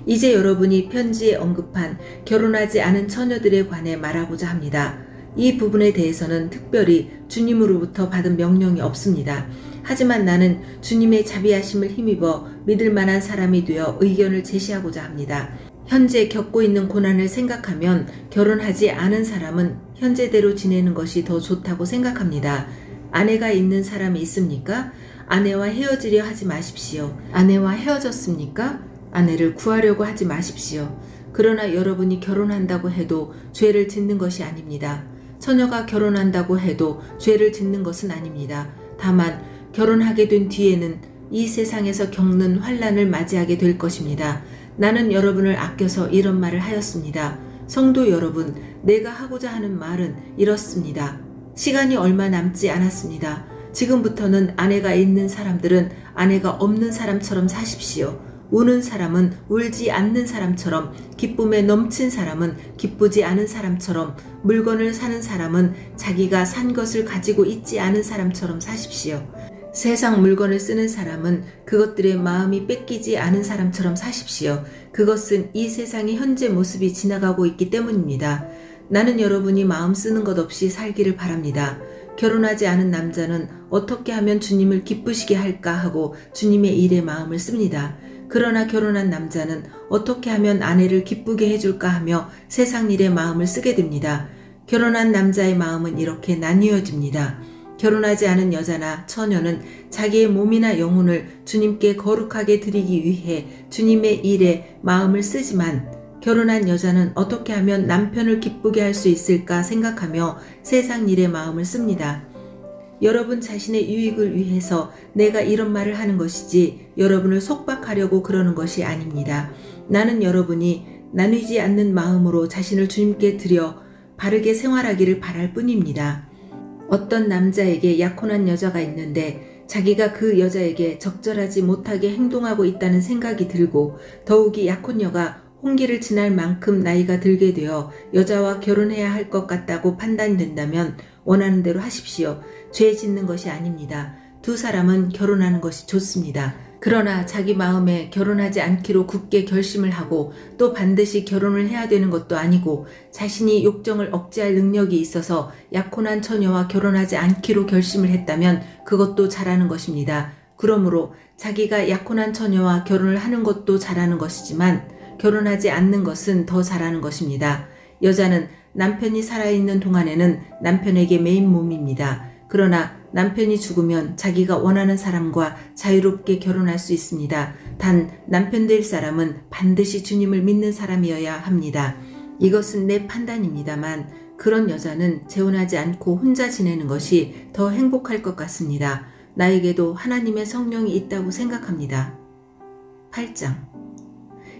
이제 여러분이 편지에 언급한 결혼하지 않은 처녀들에 관해 말하고자 합니다. 이 부분에 대해서는 특별히 주님으로부터 받은 명령이 없습니다. 하지만 나는 주님의 자비하심을 힘입어 믿을 만한 사람이 되어 의견을 제시하고자 합니다. 현재 겪고 있는 고난을 생각하면 결혼하지 않은 사람은 현재대로 지내는 것이 더 좋다고 생각합니다. 아내가 있는 사람이 있습니까? 아내와 헤어지려 하지 마십시오. 아내와 헤어졌습니까? 아내를 구하려고 하지 마십시오. 그러나 여러분이 결혼한다고 해도 죄를 짓는 것이 아닙니다. 처녀가 결혼한다고 해도 죄를 짓는 것은 아닙니다. 다만 결혼하게 된 뒤에는 이 세상에서 겪는 환난을 맞이하게 될 것입니다. 나는 여러분을 아껴서 이런 말을 하였습니다. 성도 여러분, 내가 하고자 하는 말은 이렇습니다. 시간이 얼마 남지 않았습니다. 지금부터는 아내가 있는 사람들은 아내가 없는 사람처럼 사십시오. 우는 사람은 울지 않는 사람처럼, 기쁨에 넘친 사람은 기쁘지 않은 사람처럼, 물건을 사는 사람은 자기가 산 것을 가지고 있지 않은 사람처럼 사십시오. 세상 물건을 쓰는 사람은 그것들의 마음이 뺏기지 않은 사람처럼 사십시오. 그것은 이 세상의 현재 모습이 지나가고 있기 때문입니다. 나는 여러분이 마음 쓰는 것 없이 살기를 바랍니다. 결혼하지 않은 남자는 어떻게 하면 주님을 기쁘시게 할까 하고 주님의 일에 마음을 씁니다. 그러나 결혼한 남자는 어떻게 하면 아내를 기쁘게 해줄까 하며 세상 일에 마음을 쓰게 됩니다. 결혼한 남자의 마음은 이렇게 나뉘어집니다. 결혼하지 않은 여자나 처녀는 자기의 몸이나 영혼을 주님께 거룩하게 드리기 위해 주님의 일에 마음을 쓰지만, 결혼한 여자는 어떻게 하면 남편을 기쁘게 할 수 있을까 생각하며 세상 일에 마음을 씁니다. 여러분 자신의 유익을 위해서 내가 이런 말을 하는 것이지 여러분을 속박하려고 그러는 것이 아닙니다. 나는 여러분이 나뉘지 않는 마음으로 자신을 주님께 드려 바르게 생활하기를 바랄 뿐입니다. 어떤 남자에게 약혼한 여자가 있는데 자기가 그 여자에게 적절하지 못하게 행동하고 있다는 생각이 들고, 더욱이 약혼녀가 홍기를 지날 만큼 나이가 들게 되어 여자와 결혼해야 할 것 같다고 판단된다면 원하는 대로 하십시오. 죄 짓는 것이 아닙니다. 두 사람은 결혼하는 것이 좋습니다. 그러나 자기 마음에 결혼하지 않기로 굳게 결심을 하고 또 반드시 결혼을 해야 되는 것도 아니고, 자신이 욕정을 억제할 능력이 있어서 약혼한 처녀와 결혼하지 않기로 결심을 했다면 그것도 잘하는 것입니다. 그러므로 자기가 약혼한 처녀와 결혼을 하는 것도 잘하는 것이지만 결혼하지 않는 것은 더 잘하는 것입니다. 여자는 남편이 살아있는 동안에는 남편에게 매인 몸입니다. 그러나 남편이 죽으면 자기가 원하는 사람과 자유롭게 결혼할 수 있습니다. 단 남편 될 사람은 반드시 주님을 믿는 사람이어야 합니다. 이것은 내 판단입니다만 그런 여자는 재혼하지 않고 혼자 지내는 것이 더 행복할 것 같습니다. 나에게도 하나님의 성령이 있다고 생각합니다. 8장.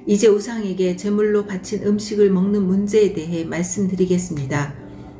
이제 우상에게 제물로 바친 음식을 먹는 문제에 대해 말씀드리겠습니다.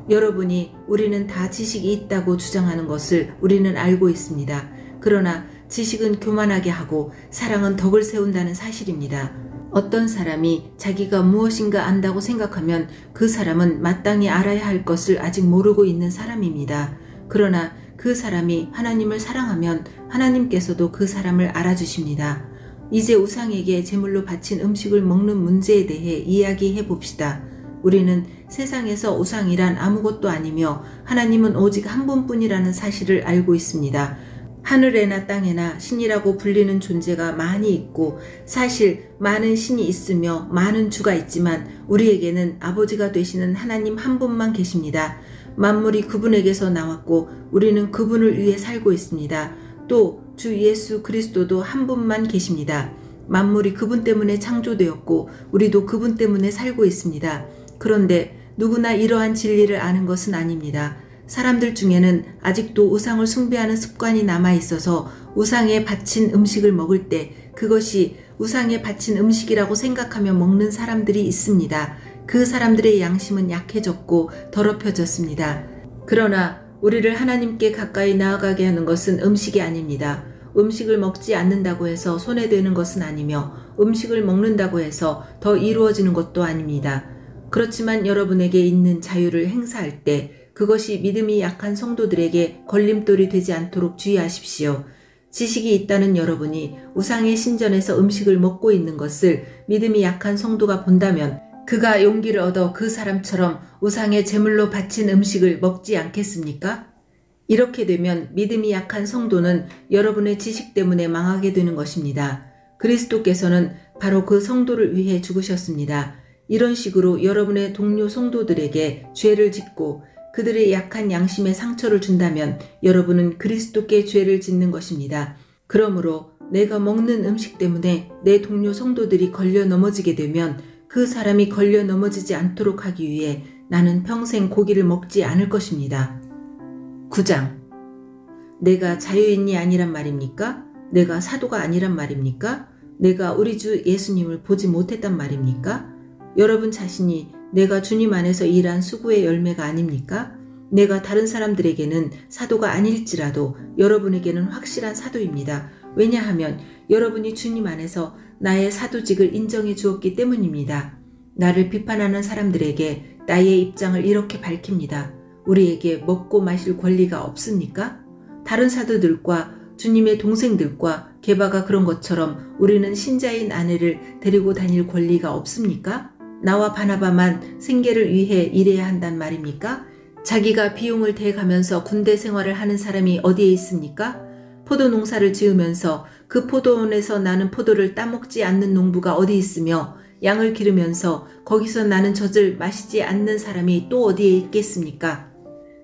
여러분이 우리는 다 지식이 있다고 주장하는 것을 우리는 알고 있습니다. 그러나 지식은 교만하게 하고 사랑은 덕을 세운다는 사실입니다. 어떤 사람이 자기가 무엇인가 안다고 생각하면 그 사람은 마땅히 알아야 할 것을 아직 모르고 있는 사람입니다. 그러나 그 사람이 하나님을 사랑하면 하나님께서도 그 사람을 알아주십니다. 이제 우상에게 제물로 바친 음식을 먹는 문제에 대해 이야기해 봅시다. 우리는 세상에서 우상이란 아무것도 아니며 하나님은 오직 한 분뿐이라는 사실을 알고 있습니다. 하늘에나 땅에나 신이라고 불리는 존재가 많이 있고, 사실 많은 신이 있으며 많은 주가 있지만 우리에게는 아버지가 되시는 하나님 한 분만 계십니다. 만물이 그분에게서 나왔고 우리는 그분을 위해 살고 있습니다. 또 주 예수 그리스도도 한 분만 계십니다. 만물이 그분 때문에 창조되었고 우리도 그분 때문에 살고 있습니다. 그런데 누구나 이러한 진리를 아는 것은 아닙니다. 사람들 중에는 아직도 우상을 숭배하는 습관이 남아있어서 우상에 바친 음식을 먹을 때 그것이 우상에 바친 음식이라고 생각하며 먹는 사람들이 있습니다. 그 사람들의 양심은 약해졌고 더럽혀졌습니다. 그러나 우리를 하나님께 가까이 나아가게 하는 것은 음식이 아닙니다. 음식을 먹지 않는다고 해서 손해되는 것은 아니며 음식을 먹는다고 해서 더 이루어지는 것도 아닙니다. 그렇지만 여러분에게 있는 자유를 행사할 때 그것이 믿음이 약한 성도들에게 걸림돌이 되지 않도록 주의하십시오. 지식이 있다는 여러분이 우상의 신전에서 음식을 먹고 있는 것을 믿음이 약한 성도가 본다면 그가 용기를 얻어 그 사람처럼 우상의 제물로 바친 음식을 먹지 않겠습니까? 이렇게 되면 믿음이 약한 성도는 여러분의 지식 때문에 망하게 되는 것입니다. 그리스도께서는 바로 그 성도를 위해 죽으셨습니다. 이런 식으로 여러분의 동료 성도들에게 죄를 짓고 그들의 약한 양심에 상처를 준다면 여러분은 그리스도께 죄를 짓는 것입니다. 그러므로 내가 먹는 음식 때문에 내 동료 성도들이 걸려 넘어지게 되면 그 사람이 걸려 넘어지지 않도록 하기 위해 나는 평생 고기를 먹지 않을 것입니다. 9장. 내가 자유인이 아니란 말입니까? 내가 사도가 아니란 말입니까? 내가 우리 주 예수님을 보지 못했단 말입니까? 여러분 자신이 내가 주님 안에서 일한 수고의 열매가 아닙니까? 내가 다른 사람들에게는 사도가 아닐지라도 여러분에게는 확실한 사도입니다. 왜냐하면 여러분이 주님 안에서 나의 사도직을 인정해 주었기 때문입니다. 나를 비판하는 사람들에게 나의 입장을 이렇게 밝힙니다. 우리에게 먹고 마실 권리가 없습니까? 다른 사도들과 주님의 동생들과 게바가 그런 것처럼 우리는 신자인 아내를 데리고 다닐 권리가 없습니까? 나와 바나바만 생계를 위해 일해야 한단 말입니까? 자기가 비용을 대가면서 군대 생활을 하는 사람이 어디에 있습니까? 포도 농사를 지으면서 그 포도원에서 나는 포도를 따먹지 않는 농부가 어디 있으며 양을 기르면서 거기서 나는 젖을 마시지 않는 사람이 또 어디에 있겠습니까?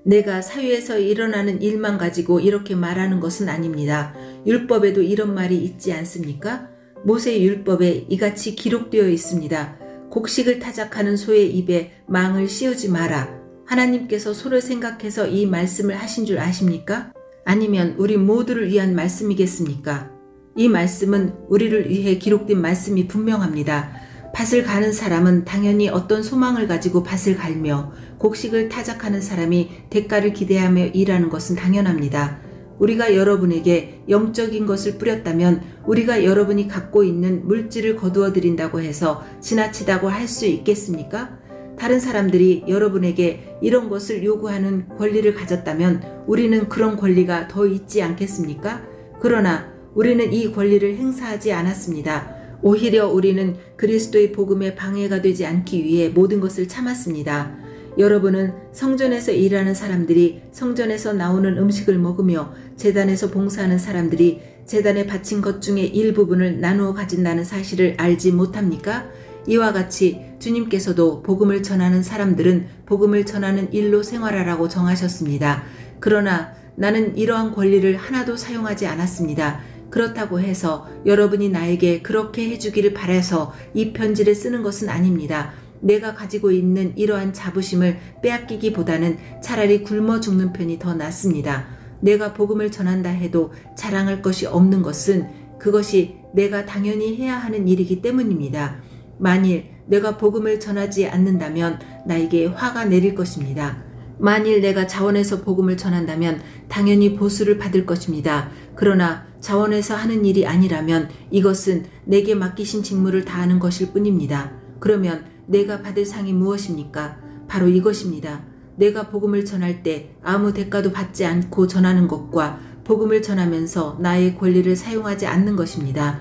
내가 사회에서 일어나는 일만 가지고 이렇게 말하는 것은 아닙니다. 율법에도 이런 말이 있지 않습니까? 모세 율법에 이같이 기록되어 있습니다. 곡식을 타작하는 소의 입에 망을 씌우지 마라. 하나님께서 소를 생각해서 이 말씀을 하신 줄 아십니까? 아니면 우리 모두를 위한 말씀이겠습니까? 이 말씀은 우리를 위해 기록된 말씀이 분명합니다. 밭을 가는 사람은 당연히 어떤 소망을 가지고 밭을 갈며 곡식을 타작하는 사람이 대가를 기대하며 일하는 것은 당연합니다. 우리가 여러분에게 영적인 것을 뿌렸다면 우리가 여러분이 갖고 있는 물질을 거두어 드린다고 해서 지나치다고 할 수 있겠습니까? 다른 사람들이 여러분에게 이런 것을 요구하는 권리를 가졌다면 우리는 그런 권리가 더 있지 않겠습니까? 그러나 우리는 이 권리를 행사하지 않았습니다. 오히려 우리는 그리스도의 복음에 방해가 되지 않기 위해 모든 것을 참았습니다. 여러분은 성전에서 일하는 사람들이 성전에서 나오는 음식을 먹으며 제단에서 봉사하는 사람들이 제단에 바친 것 중에 일부분을 나누어 가진다는 사실을 알지 못합니까? 이와 같이 주님께서도 복음을 전하는 사람들은 복음을 전하는 일로 생활하라고 정하셨습니다. 그러나 나는 이러한 권리를 하나도 사용하지 않았습니다. 그렇다고 해서 여러분이 나에게 그렇게 해주기를 바라서 이 편지를 쓰는 것은 아닙니다. 내가 가지고 있는 이러한 자부심을 빼앗기기보다는 차라리 굶어 죽는 편이 더 낫습니다. 내가 복음을 전한다 해도 자랑할 것이 없는 것은 그것이 내가 당연히 해야 하는 일이기 때문입니다. 만일 내가 복음을 전하지 않는다면 나에게 화가 내릴 것입니다. 만일 내가 자원해서 복음을 전한다면 당연히 보수를 받을 것입니다. 그러나 자원해서 하는 일이 아니라면 이것은 내게 맡기신 직무를 다하는 것일 뿐입니다. 그러면 내가 받을 상이 무엇입니까? 바로 이것입니다. 내가 복음을 전할 때 아무 대가도 받지 않고 전하는 것과 복음을 전하면서 나의 권리를 사용하지 않는 것입니다.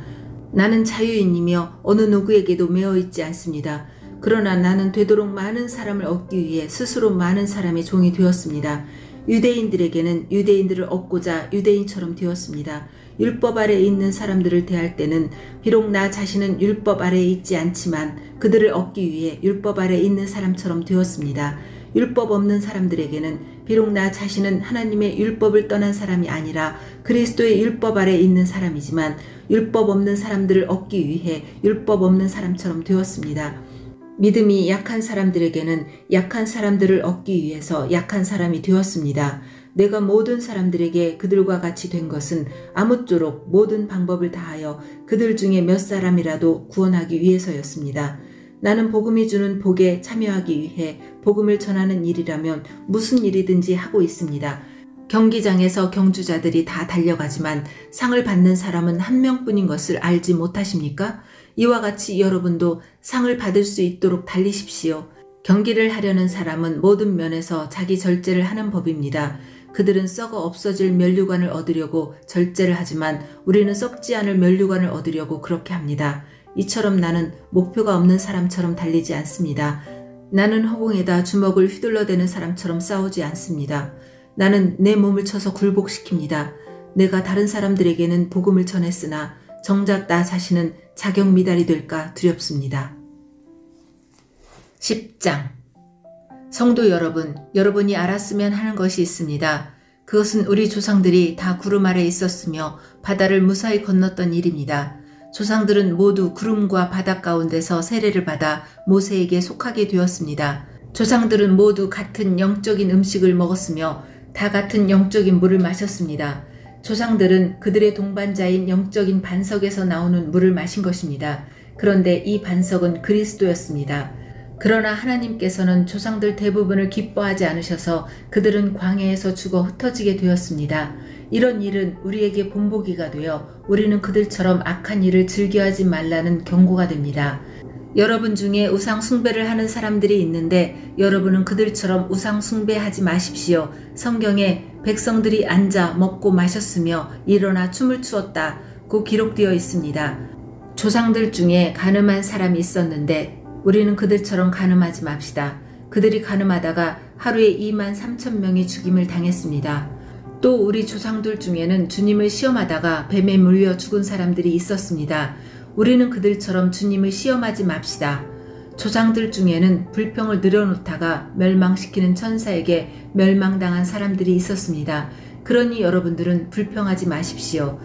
나는 자유인이며 어느 누구에게도 매어 있지 않습니다. 그러나 나는 되도록 많은 사람을 얻기 위해 스스로 많은 사람의 종이 되었습니다. 유대인들에게는 유대인들을 얻고자 유대인처럼 되었습니다. 율법 아래에 있는 사람들을 대할 때는 비록 나 자신은 율법 아래에 있지 않지만 그들을 얻기 위해 율법 아래에 있는 사람처럼 되었습니다. 율법 없는 사람들에게는 비록 나 자신은 하나님의 율법을 떠난 사람이 아니라 그리스도의 율법 아래에 있는 사람이지만 율법 없는 사람들을 얻기 위해 율법 없는 사람처럼 되었습니다. 믿음이 약한 사람들에게는 약한 사람들을 얻기 위해서 약한 사람이 되었습니다. 내가 모든 사람들에게 그들과 같이 된 것은 아무쪼록 모든 방법을 다하여 그들 중에 몇 사람이라도 구원하기 위해서였습니다. 나는 복음이 주는 복에 참여하기 위해 복음을 전하는 일이라면 무슨 일이든지 하고 있습니다. 경기장에서 경주자들이 다 달려가지만 상을 받는 사람은 한 명뿐인 것을 알지 못하십니까? 이와 같이 여러분도 상을 받을 수 있도록 달리십시오. 경기를 하려는 사람은 모든 면에서 자기 절제를 하는 법입니다. 그들은 썩어 없어질 면류관을 얻으려고 절제를 하지만 우리는 썩지 않을 면류관을 얻으려고 그렇게 합니다. 이처럼 나는 목표가 없는 사람처럼 달리지 않습니다. 나는 허공에다 주먹을 휘둘러대는 사람처럼 싸우지 않습니다. 나는 내 몸을 쳐서 굴복시킵니다. 내가 다른 사람들에게는 복음을 전했으나 정작 나 자신은 자격 미달이 될까 두렵습니다. 10장. 성도 여러분, 여러분이 알았으면 하는 것이 있습니다. 그것은 우리 조상들이 다 구름 아래 있었으며 바다를 무사히 건넜던 일입니다. 조상들은 모두 구름과 바다 가운데서 세례를 받아 모세에게 속하게 되었습니다. 조상들은 모두 같은 영적인 음식을 먹었으며 다 같은 영적인 물을 마셨습니다. 조상들은 그들의 동반자인 영적인 반석에서 나오는 물을 마신 것입니다. 그런데 이 반석은 그리스도였습니다. 그러나 하나님께서는 조상들 대부분을 기뻐하지 않으셔서 그들은 광야에서 죽어 흩어지게 되었습니다. 이런 일은 우리에게 본보기가 되어 우리는 그들처럼 악한 일을 즐겨하지 말라는 경고가 됩니다. 여러분 중에 우상 숭배를 하는 사람들이 있는데 여러분은 그들처럼 우상 숭배하지 마십시오. 성경에 백성들이 앉아 먹고 마셨으며 일어나 춤을 추었다고 기록되어 있습니다. 조상들 중에 가늠한 사람이 있었는데 우리는 그들처럼 가늠하지 맙시다. 그들이 가늠하다가 하루에 23,000명이 죽임을 당했습니다. 또 우리 조상들 중에는 주님을 시험하다가 뱀에 물려 죽은 사람들이 있었습니다. 우리는 그들처럼 주님을 시험하지 맙시다. 조상들 중에는 불평을 늘어놓다가 멸망시키는 천사에게 멸망당한 사람들이 있었습니다. 그러니 여러분들은 불평하지 마십시오.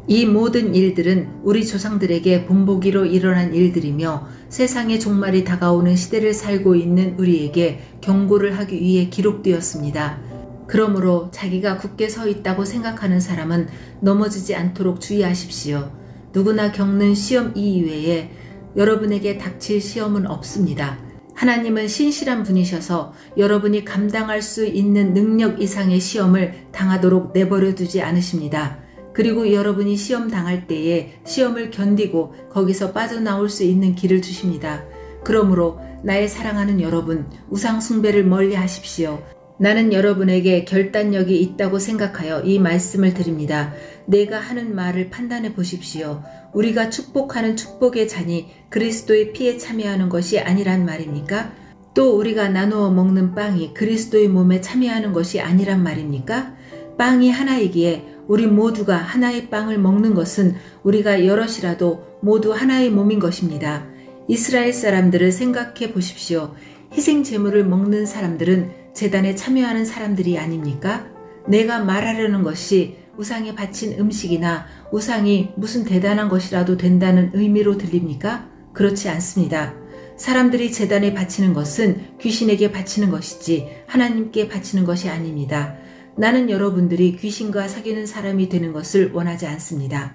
이 모든 일들은 우리 조상들에게 본보기로 일어난 일들이며 세상의 종말이 다가오는 시대를 살고 있는 우리에게 경고를 하기 위해 기록되었습니다. 그러므로 자기가 굳게 서 있다고 생각하는 사람은 넘어지지 않도록 주의하십시오. 누구나 겪는 시험 이외에 여러분에게 닥칠 시험은 없습니다. 하나님은 신실한 분이셔서 여러분이 감당할 수 있는 능력 이상의 시험을 당하도록 내버려 두지 않으십니다. 그리고 여러분이 시험 당할 때에 시험을 견디고 거기서 빠져나올 수 있는 길을 주십니다. 그러므로 나의 사랑하는 여러분, 우상 숭배를 멀리 하십시오. 나는 여러분에게 결단력이 있다고 생각하여 이 말씀을 드립니다. 내가 하는 말을 판단해 보십시오. 우리가 축복하는 축복의 잔이 그리스도의 피에 참여하는 것이 아니란 말입니까? 또 우리가 나누어 먹는 빵이 그리스도의 몸에 참여하는 것이 아니란 말입니까? 빵이 하나이기에 우리 모두가 하나의 빵을 먹는 것은 우리가 여럿이라도 모두 하나의 몸인 것입니다. 이스라엘 사람들을 생각해 보십시오. 희생 제물을 먹는 사람들은 제단에 참여하는 사람들이 아닙니까? 내가 말하려는 것이 우상에 바친 음식이나 우상이 무슨 대단한 것이라도 된다는 의미로 들립니까? 그렇지 않습니다. 사람들이 제단에 바치는 것은 귀신에게 바치는 것이지 하나님께 바치는 것이 아닙니다. 나는 여러분들이 귀신과 사귀는 사람이 되는 것을 원하지 않습니다.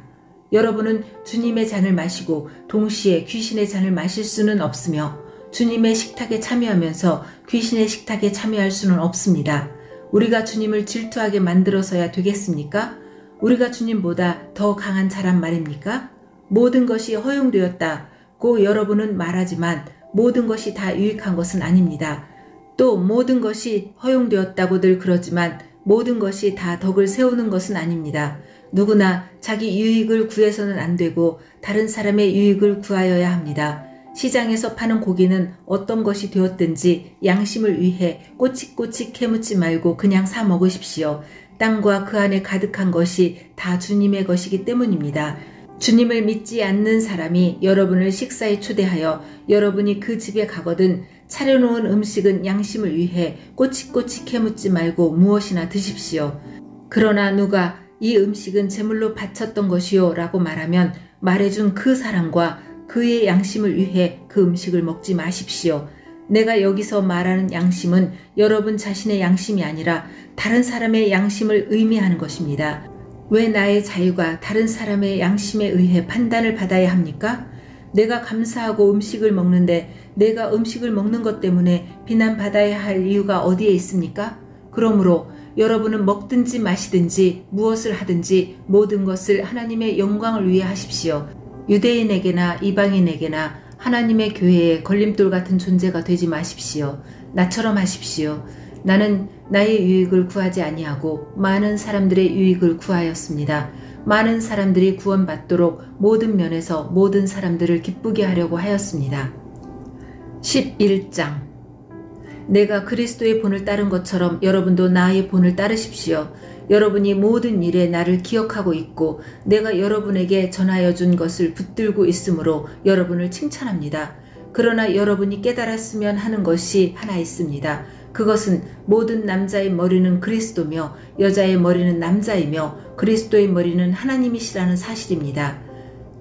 여러분은 주님의 잔을 마시고 동시에 귀신의 잔을 마실 수는 없으며 주님의 식탁에 참여하면서 귀신의 식탁에 참여할 수는 없습니다. 우리가 주님을 질투하게 만들어서야 되겠습니까? 우리가 주님보다 더 강한 자란 말입니까? 모든 것이 허용되었다고 여러분은 말하지만 모든 것이 다 유익한 것은 아닙니다. 또 모든 것이 허용되었다고들 그러지만 모든 것이 다 덕을 세우는 것은 아닙니다. 누구나 자기 유익을 구해서는 안 되고 다른 사람의 유익을 구하여야 합니다. 시장에서 파는 고기는 어떤 것이 되었든지 양심을 위해 꼬치꼬치 캐묻지 말고 그냥 사 먹으십시오. 땅과 그 안에 가득한 것이 다 주님의 것이기 때문입니다. 주님을 믿지 않는 사람이 여러분을 식사에 초대하여 여러분이 그 집에 가거든 차려놓은 음식은 양심을 위해 꼬치꼬치 캐묻지 말고 무엇이나 드십시오. 그러나 누가 이 음식은 제물로 바쳤던 것이요 라고 말하면 말해준 그 사람과 그의 양심을 위해 그 음식을 먹지 마십시오. 내가 여기서 말하는 양심은 여러분 자신의 양심이 아니라 다른 사람의 양심을 의미하는 것입니다. 왜 나의 자유가 다른 사람의 양심에 의해 판단을 받아야 합니까? 내가 감사하고 음식을 먹는데 내가 음식을 먹는 것 때문에 비난받아야 할 이유가 어디에 있습니까? 그러므로 여러분은 먹든지 마시든지 무엇을 하든지 모든 것을 하나님의 영광을 위해 하십시오. 유대인에게나 이방인에게나 하나님의 교회에 걸림돌 같은 존재가 되지 마십시오. 나처럼 하십시오. 나는 나의 유익을 구하지 아니하고 많은 사람들의 유익을 구하였습니다. 많은 사람들이 구원받도록 모든 면에서 모든 사람들을 기쁘게 하려고 하였습니다. 11장 내가 그리스도의 본을 따른 것처럼 여러분도 나의 본을 따르십시오. 여러분이 모든 일에 나를 기억하고 있고 내가 여러분에게 전하여 준 것을 붙들고 있으므로 여러분을 칭찬합니다. 그러나 여러분이 깨달았으면 하는 것이 하나 있습니다. 그것은 모든 남자의 머리는 그리스도며 여자의 머리는 남자이며 그리스도의 머리는 하나님이시라는 사실입니다.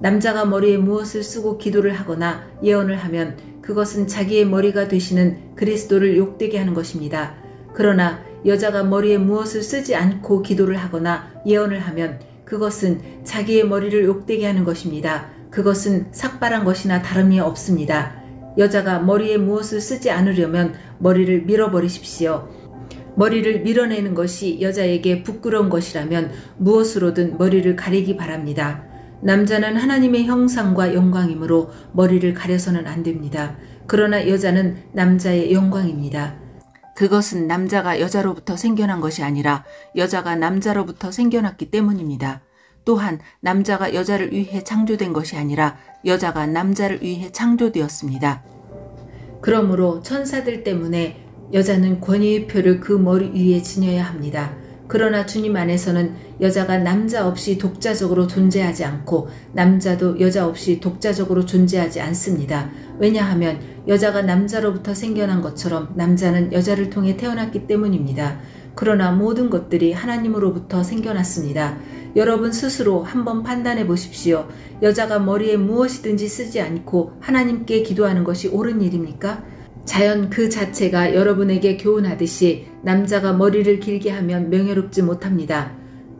남자가 머리에 무엇을 쓰고 기도를 하거나 예언을 하면 그것은 자기의 머리가 되시는 그리스도를 욕되게 하는 것입니다. 그러나 여자가 머리에 무엇을 쓰지 않고 기도를 하거나 예언을 하면 그것은 자기의 머리를 욕되게 하는 것입니다. 그것은 삭발한 것이나 다름이 없습니다. 여자가 머리에 무엇을 쓰지 않으려면 머리를 밀어버리십시오. 머리를 밀어내는 것이 여자에게 부끄러운 것이라면 무엇으로든 머리를 가리기 바랍니다. 남자는 하나님의 형상과 영광이므로 머리를 가려서는 안 됩니다. 그러나 여자는 남자의 영광입니다. 그것은 남자가 여자로부터 생겨난 것이 아니라 여자가 남자로부터 생겨났기 때문입니다. 또한 남자가 여자를 위해 창조된 것이 아니라 여자가 남자를 위해 창조되었습니다. 그러므로 천사들 때문에 여자는 권위의 표를 그 머리 위에 지녀야 합니다. 그러나 주님 안에서는 여자가 남자 없이 독자적으로 존재하지 않고 남자도 여자 없이 독자적으로 존재하지 않습니다. 왜냐하면 여자가 남자로부터 생겨난 것처럼 남자는 여자를 통해 태어났기 때문입니다. 그러나 모든 것들이 하나님으로부터 생겨났습니다. 여러분 스스로 한번 판단해 보십시오. 여자가 머리에 무엇이든지 쓰지 않고 하나님께 기도하는 것이 옳은 일입니까? 자연 그 자체가 여러분에게 교훈하듯이 남자가 머리를 길게 하면 명예롭지 못합니다.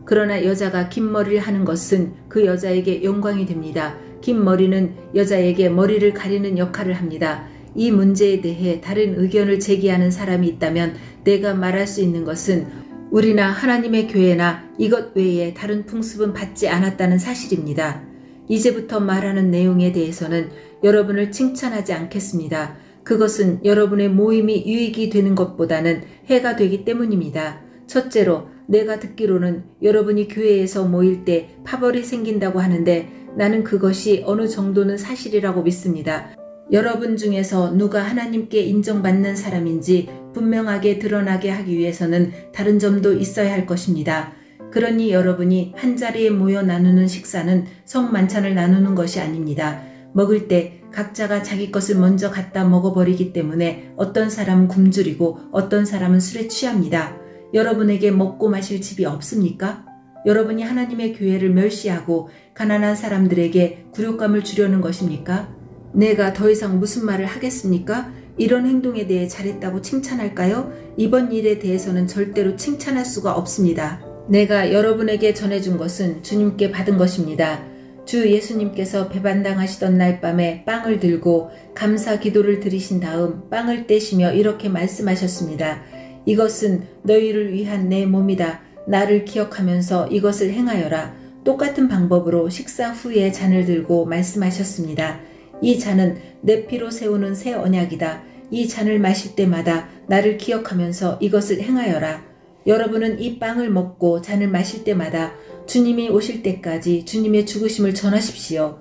그러나 여자가 긴 머리를 하는 것은 그 여자에게 영광이 됩니다. 긴 머리는 여자에게 머리를 가리는 역할을 합니다. 이 문제에 대해 다른 의견을 제기하는 사람이 있다면 내가 말할 수 있는 것은 우리나 하나님의 교회나 이것 외에 다른 풍습은 받지 않았다는 사실입니다. 이제부터 말하는 내용에 대해서는 여러분을 칭찬하지 않겠습니다. 그것은 여러분의 모임이 유익이 되는 것보다는 해가 되기 때문입니다. 첫째로, 내가 듣기로는 여러분이 교회에서 모일 때 파벌이 생긴다고 하는데 나는 그것이 어느 정도는 사실이라고 믿습니다. 여러분 중에서 누가 하나님께 인정받는 사람인지 분명하게 드러나게 하기 위해서는 다른 점도 있어야 할 것입니다. 그러니 여러분이 한자리에 모여 나누는 식사는 성만찬을 나누는 것이 아닙니다. 먹을 때 각자가 자기 것을 먼저 갖다 먹어버리기 때문에 어떤 사람은 굶주리고 어떤 사람은 술에 취합니다. 여러분에게 먹고 마실 집이 없습니까? 여러분이 하나님의 교회를 멸시하고 가난한 사람들에게 굴욕감을 주려는 것입니까? 내가 더 이상 무슨 말을 하겠습니까? 이런 행동에 대해 잘했다고 칭찬할까요? 이번 일에 대해서는 절대로 칭찬할 수가 없습니다. 내가 여러분에게 전해준 것은 주님께 받은 것입니다. 주 예수님께서 배반당하시던 날 밤에 빵을 들고 감사 기도를 드리신 다음 빵을 떼시며 이렇게 말씀하셨습니다. 이것은 너희를 위한 내 몸이다. 나를 기억하면서 이것을 행하여라. 똑같은 방법으로 식사 후에 잔을 들고 말씀하셨습니다. 이 잔은 내 피로 세우는 새 언약이다. 이 잔을 마실 때마다 나를 기억하면서 이것을 행하여라. 여러분은 이 빵을 먹고 잔을 마실 때마다 주님이 오실 때까지 주님의 죽으심을 전하십시오.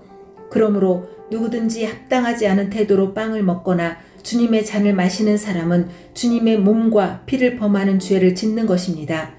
그러므로 누구든지 합당하지 않은 태도로 빵을 먹거나 주님의 잔을 마시는 사람은 주님의 몸과 피를 범하는 죄를 짓는 것입니다.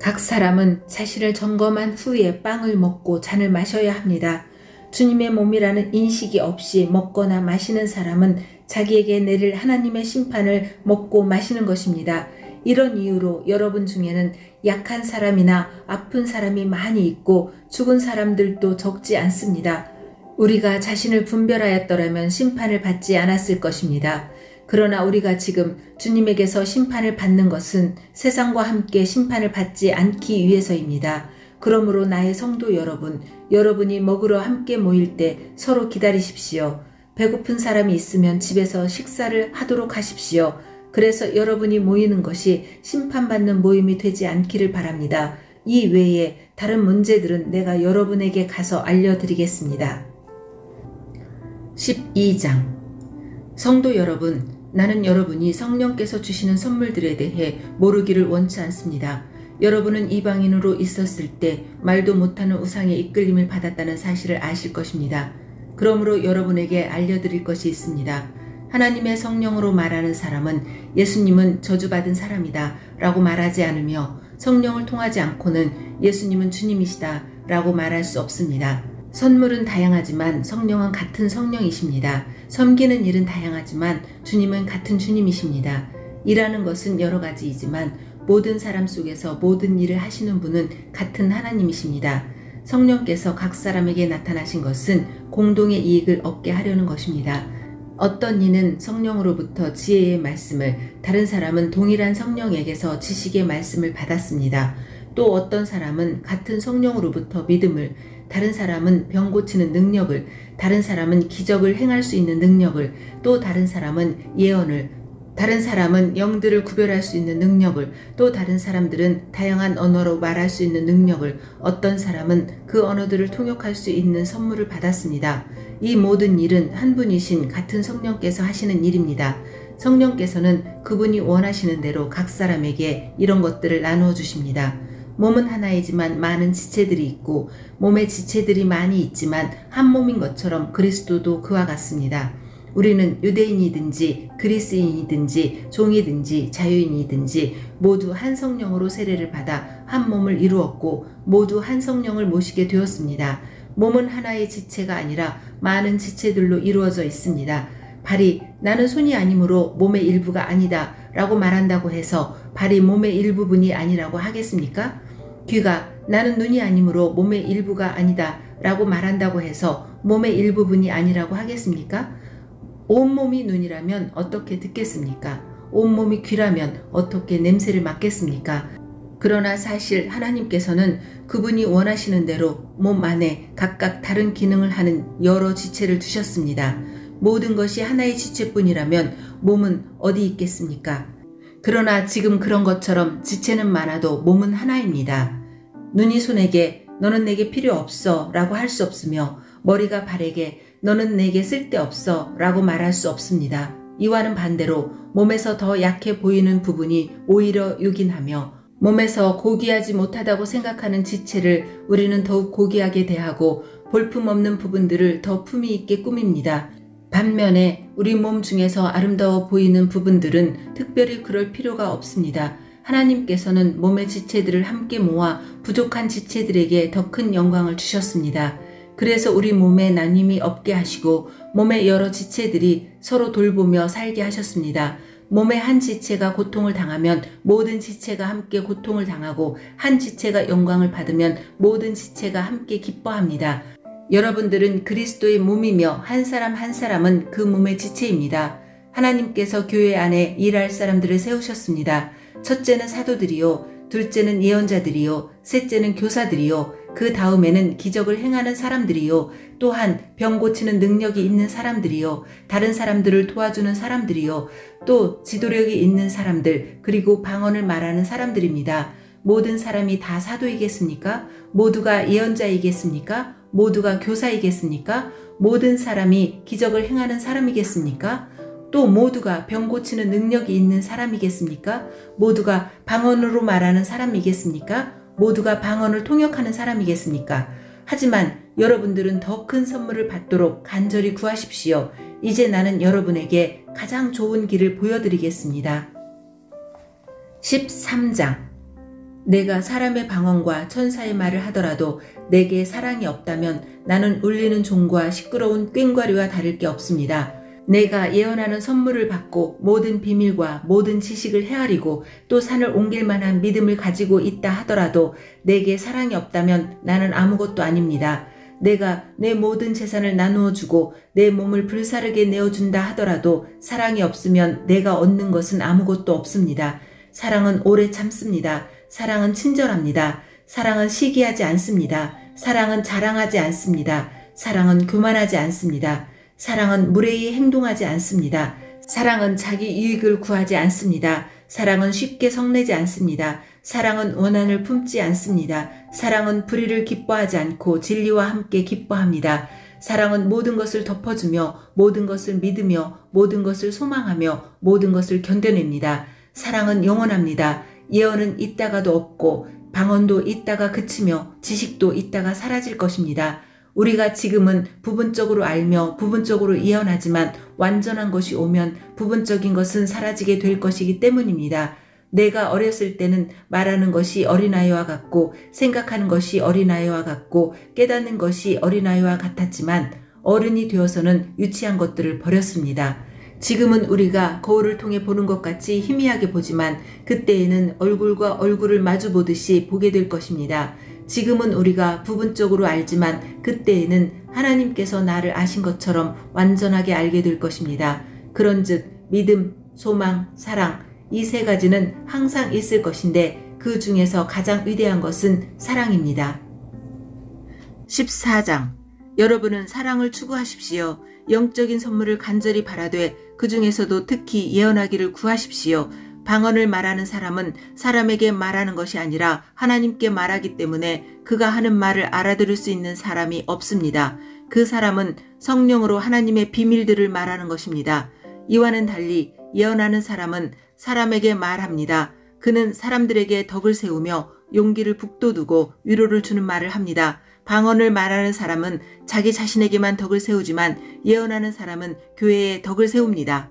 각 사람은 자신을 점검한 후에 빵을 먹고 잔을 마셔야 합니다. 주님의 몸이라는 인식이 없이 먹거나 마시는 사람은 자기에게 내릴 하나님의 심판을 먹고 마시는 것입니다. 이런 이유로 여러분 중에는 약한 사람이나 아픈 사람이 많이 있고 죽은 사람들도 적지 않습니다. 우리가 자신을 분별하였더라면 심판을 받지 않았을 것입니다. 그러나 우리가 지금 주님에게서 심판을 받는 것은 세상과 함께 심판을 받지 않기 위해서입니다. 그러므로 나의 성도 여러분, 여러분이 먹으러 함께 모일 때 서로 기다리십시오. 배고픈 사람이 있으면 집에서 식사를 하도록 하십시오. 그래서 여러분이 모이는 것이 심판받는 모임이 되지 않기를 바랍니다. 이 외에 다른 문제들은 내가 여러분에게 가서 알려드리겠습니다. 12장. 성도 여러분, 나는 여러분이 성령께서 주시는 선물들에 대해 모르기를 원치 않습니다. 여러분은 이방인으로 있었을 때 말도 못하는 우상의 이끌림을 받았다는 사실을 아실 것입니다. 그러므로 여러분에게 알려드릴 것이 있습니다. 하나님의 성령으로 말하는 사람은 예수님은 저주받은 사람이다 라고 말하지 않으며 성령을 통하지 않고는 예수님은 주님이시다 라고 말할 수 없습니다. 선물은 다양하지만 성령은 같은 성령이십니다. 섬기는 일은 다양하지만 주님은 같은 주님이십니다. 일하는 것은 여러 가지이지만 모든 사람 속에서 모든 일을 하시는 분은 같은 하나님이십니다. 성령께서 각 사람에게 나타나신 것은 공동의 이익을 얻게 하려는 것입니다. 어떤 이는 성령으로부터 지혜의 말씀을, 다른 사람은 동일한 성령에게서 지식의 말씀을 받았습니다. 또 어떤 사람은 같은 성령으로부터 믿음을, 다른 사람은 병 고치는 능력을, 다른 사람은 기적을 행할 수 있는 능력을, 또 다른 사람은 예언을, 다른 사람은 영들을 구별할 수 있는 능력을, 또 다른 사람들은 다양한 언어로 말할 수 있는 능력을, 어떤 사람은 그 언어들을 통역할 수 있는 선물을 받았습니다. 이 모든 일은 한 분이신 같은 성령께서 하시는 일입니다. 성령께서는 그분이 원하시는 대로 각 사람에게 이런 것들을 나누어 주십니다. 몸은 하나이지만 많은 지체들이 있고, 몸에 지체들이 많이 있지만 한 몸인 것처럼 그리스도도 그와 같습니다. 우리는 유대인이든지 그리스인이든지 종이든지 자유인이든지 모두 한 성령으로 세례를 받아 한 몸을 이루었고, 모두 한 성령을 모시게 되었습니다. 몸은 하나의 지체가 아니라 많은 지체들로 이루어져 있습니다. 발이 나는 손이 아니므로 몸의 일부가 아니다 라고 말한다고 해서 발이 몸의 일부분이 아니라고 하겠습니까? 귀가 나는 눈이 아니므로 몸의 일부가 아니다 라고 말한다고 해서 몸의 일부분이 아니라고 하겠습니까? 온몸이 눈이라면 어떻게 듣겠습니까? 온몸이 귀라면 어떻게 냄새를 맡겠습니까? 그러나 사실 하나님께서는 그분이 원하시는 대로 몸 안에 각각 다른 기능을 하는 여러 지체를 두셨습니다. 모든 것이 하나의 지체뿐이라면 몸은 어디 있겠습니까? 그러나 지금 그런 것처럼 지체는 많아도 몸은 하나입니다. 눈이 손에게 너는 내게 필요 없어 라고 할 수 없으며, 머리가 발에게 너는 내게 쓸데없어 라고 말할 수 없습니다. 이와는 반대로 몸에서 더 약해 보이는 부분이 오히려 유긴하며, 몸에서 고귀하지 못하다고 생각하는 지체를 우리는 더욱 고귀하게 대하고 볼품없는 부분들을 더 품위 있게 꾸밉니다. 반면에 우리 몸 중에서 아름다워 보이는 부분들은 특별히 그럴 필요가 없습니다. 하나님께서는 몸의 지체들을 함께 모아 부족한 지체들에게 더 큰 영광을 주셨습니다. 그래서 우리 몸에 나눔이 없게 하시고 몸의 여러 지체들이 서로 돌보며 살게 하셨습니다. 몸의 한 지체가 고통을 당하면 모든 지체가 함께 고통을 당하고, 한 지체가 영광을 받으면 모든 지체가 함께 기뻐합니다. 여러분들은 그리스도의 몸이며 한 사람 한 사람은 그 몸의 지체입니다. 하나님께서 교회 안에 일할 사람들을 세우셨습니다. 첫째는 사도들이요, 둘째는 예언자들이요, 셋째는 교사들이요, 그 다음에는 기적을 행하는 사람들이요, 또한 병 고치는 능력이 있는 사람들이요, 다른 사람들을 도와주는 사람들이요, 또 지도력이 있는 사람들, 그리고 방언을 말하는 사람들입니다. 모든 사람이 다 사도이겠습니까? 모두가 예언자이겠습니까? 모두가 교사이겠습니까? 모든 사람이 기적을 행하는 사람이겠습니까? 또 모두가 병 고치는 능력이 있는 사람이겠습니까? 모두가 방언으로 말하는 사람이겠습니까? 모두가 방언을 통역하는 사람이겠습니까? 하지만 여러분들은 더 큰 선물을 받도록 간절히 구하십시오. 이제 나는 여러분에게 가장 좋은 길을 보여드리겠습니다. 13장. 내가 사람의 방언과 천사의 말을 하더라도 내게 사랑이 없다면 나는 울리는 종과 시끄러운 꽹과리와 다를 게 없습니다. 내가 예언하는 선물을 받고 모든 비밀과 모든 지식을 헤아리고 또 산을 옮길 만한 믿음을 가지고 있다 하더라도 내게 사랑이 없다면 나는 아무것도 아닙니다. 내가 내 모든 재산을 나누어 주고 내 몸을 불사르게 내어준다 하더라도 사랑이 없으면 내가 얻는 것은 아무것도 없습니다. 사랑은 오래 참습니다. 사랑은 친절합니다. 사랑은 시기하지 않습니다. 사랑은 자랑하지 않습니다. 사랑은 교만하지 않습니다. 사랑은 무례히 행동하지 않습니다. 사랑은 자기 이익을 구하지 않습니다. 사랑은 쉽게 성내지 않습니다. 사랑은 원한을 품지 않습니다. 사랑은 불의를 기뻐하지 않고 진리와 함께 기뻐합니다. 사랑은 모든 것을 덮어주며 모든 것을 믿으며 모든 것을 소망하며 모든 것을 견뎌냅니다. 사랑은 영원합니다. 예언은 있다가도 없고 방언도 있다가 그치며 지식도 있다가 사라질 것입니다. 우리가 지금은 부분적으로 알며 부분적으로 예언하지만 완전한 것이 오면 부분적인 것은 사라지게 될 것이기 때문입니다. 내가 어렸을 때는 말하는 것이 어린아이와 같고 생각하는 것이 어린아이와 같고 깨닫는 것이 어린아이와 같았지만 어른이 되어서는 유치한 것들을 버렸습니다. 지금은 우리가 거울을 통해 보는 것 같이 희미하게 보지만 그때에는 얼굴과 얼굴을 마주 보듯이 보게 될 것입니다. 지금은 우리가 부분적으로 알지만 그때에는 하나님께서 나를 아신 것처럼 완전하게 알게 될 것입니다. 그런즉 믿음, 소망, 사랑 이 세 가지는 항상 있을 것인데 그 중에서 가장 위대한 것은 사랑입니다. 14장 여러분은 사랑을 추구하십시오. 영적인 선물을 간절히 바라되 그 중에서도 특히 예언하기를 구하십시오. 방언을 말하는 사람은 사람에게 말하는 것이 아니라 하나님께 말하기 때문에 그가 하는 말을 알아들을 수 있는 사람이 없습니다. 그 사람은 성령으로 하나님의 비밀들을 말하는 것입니다. 이와는 달리 예언하는 사람은 사람에게 말합니다. 그는 사람들에게 덕을 세우며 용기를 북돋우고 위로를 주는 말을 합니다. 방언을 말하는 사람은 자기 자신에게만 덕을 세우지만 예언하는 사람은 교회에 덕을 세웁니다.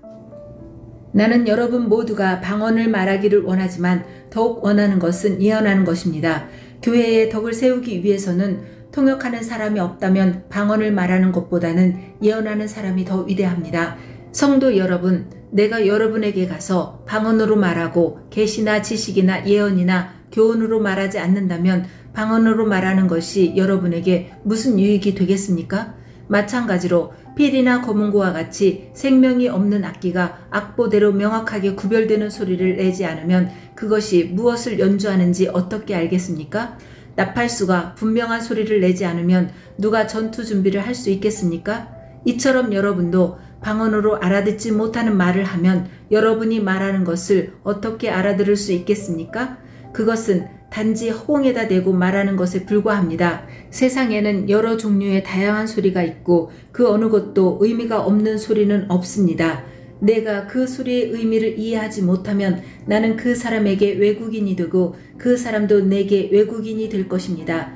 나는 여러분 모두가 방언을 말하기를 원하지만 더욱 원하는 것은 예언하는 것입니다. 교회에 덕을 세우기 위해서는 통역하는 사람이 없다면 방언을 말하는 것보다는 예언하는 사람이 더 위대합니다. 성도 여러분, 내가 여러분에게 가서 방언으로 말하고 계시나 지식이나 예언이나 교훈으로 말하지 않는다면 방언으로 말하는 것이 여러분에게 무슨 유익이 되겠습니까? 마찬가지로 필이나 검은고와 같이 생명이 없는 악기가 악보대로 명확하게 구별되는 소리를 내지 않으면 그것이 무엇을 연주하는지 어떻게 알겠습니까? 나팔수가 분명한 소리를 내지 않으면 누가 전투 준비를 할 수 있겠습니까? 이처럼 여러분도 방언으로 알아듣지 못하는 말을 하면 여러분이 말하는 것을 어떻게 알아들을 수 있겠습니까? 그것은 단지 허공에다 대고 말하는 것에 불과합니다. 세상에는 여러 종류의 다양한 소리가 있고 그 어느 것도 의미가 없는 소리는 없습니다. 내가 그 소리의 의미를 이해하지 못하면 나는 그 사람에게 외국인이 되고 그 사람도 내게 외국인이 될 것입니다.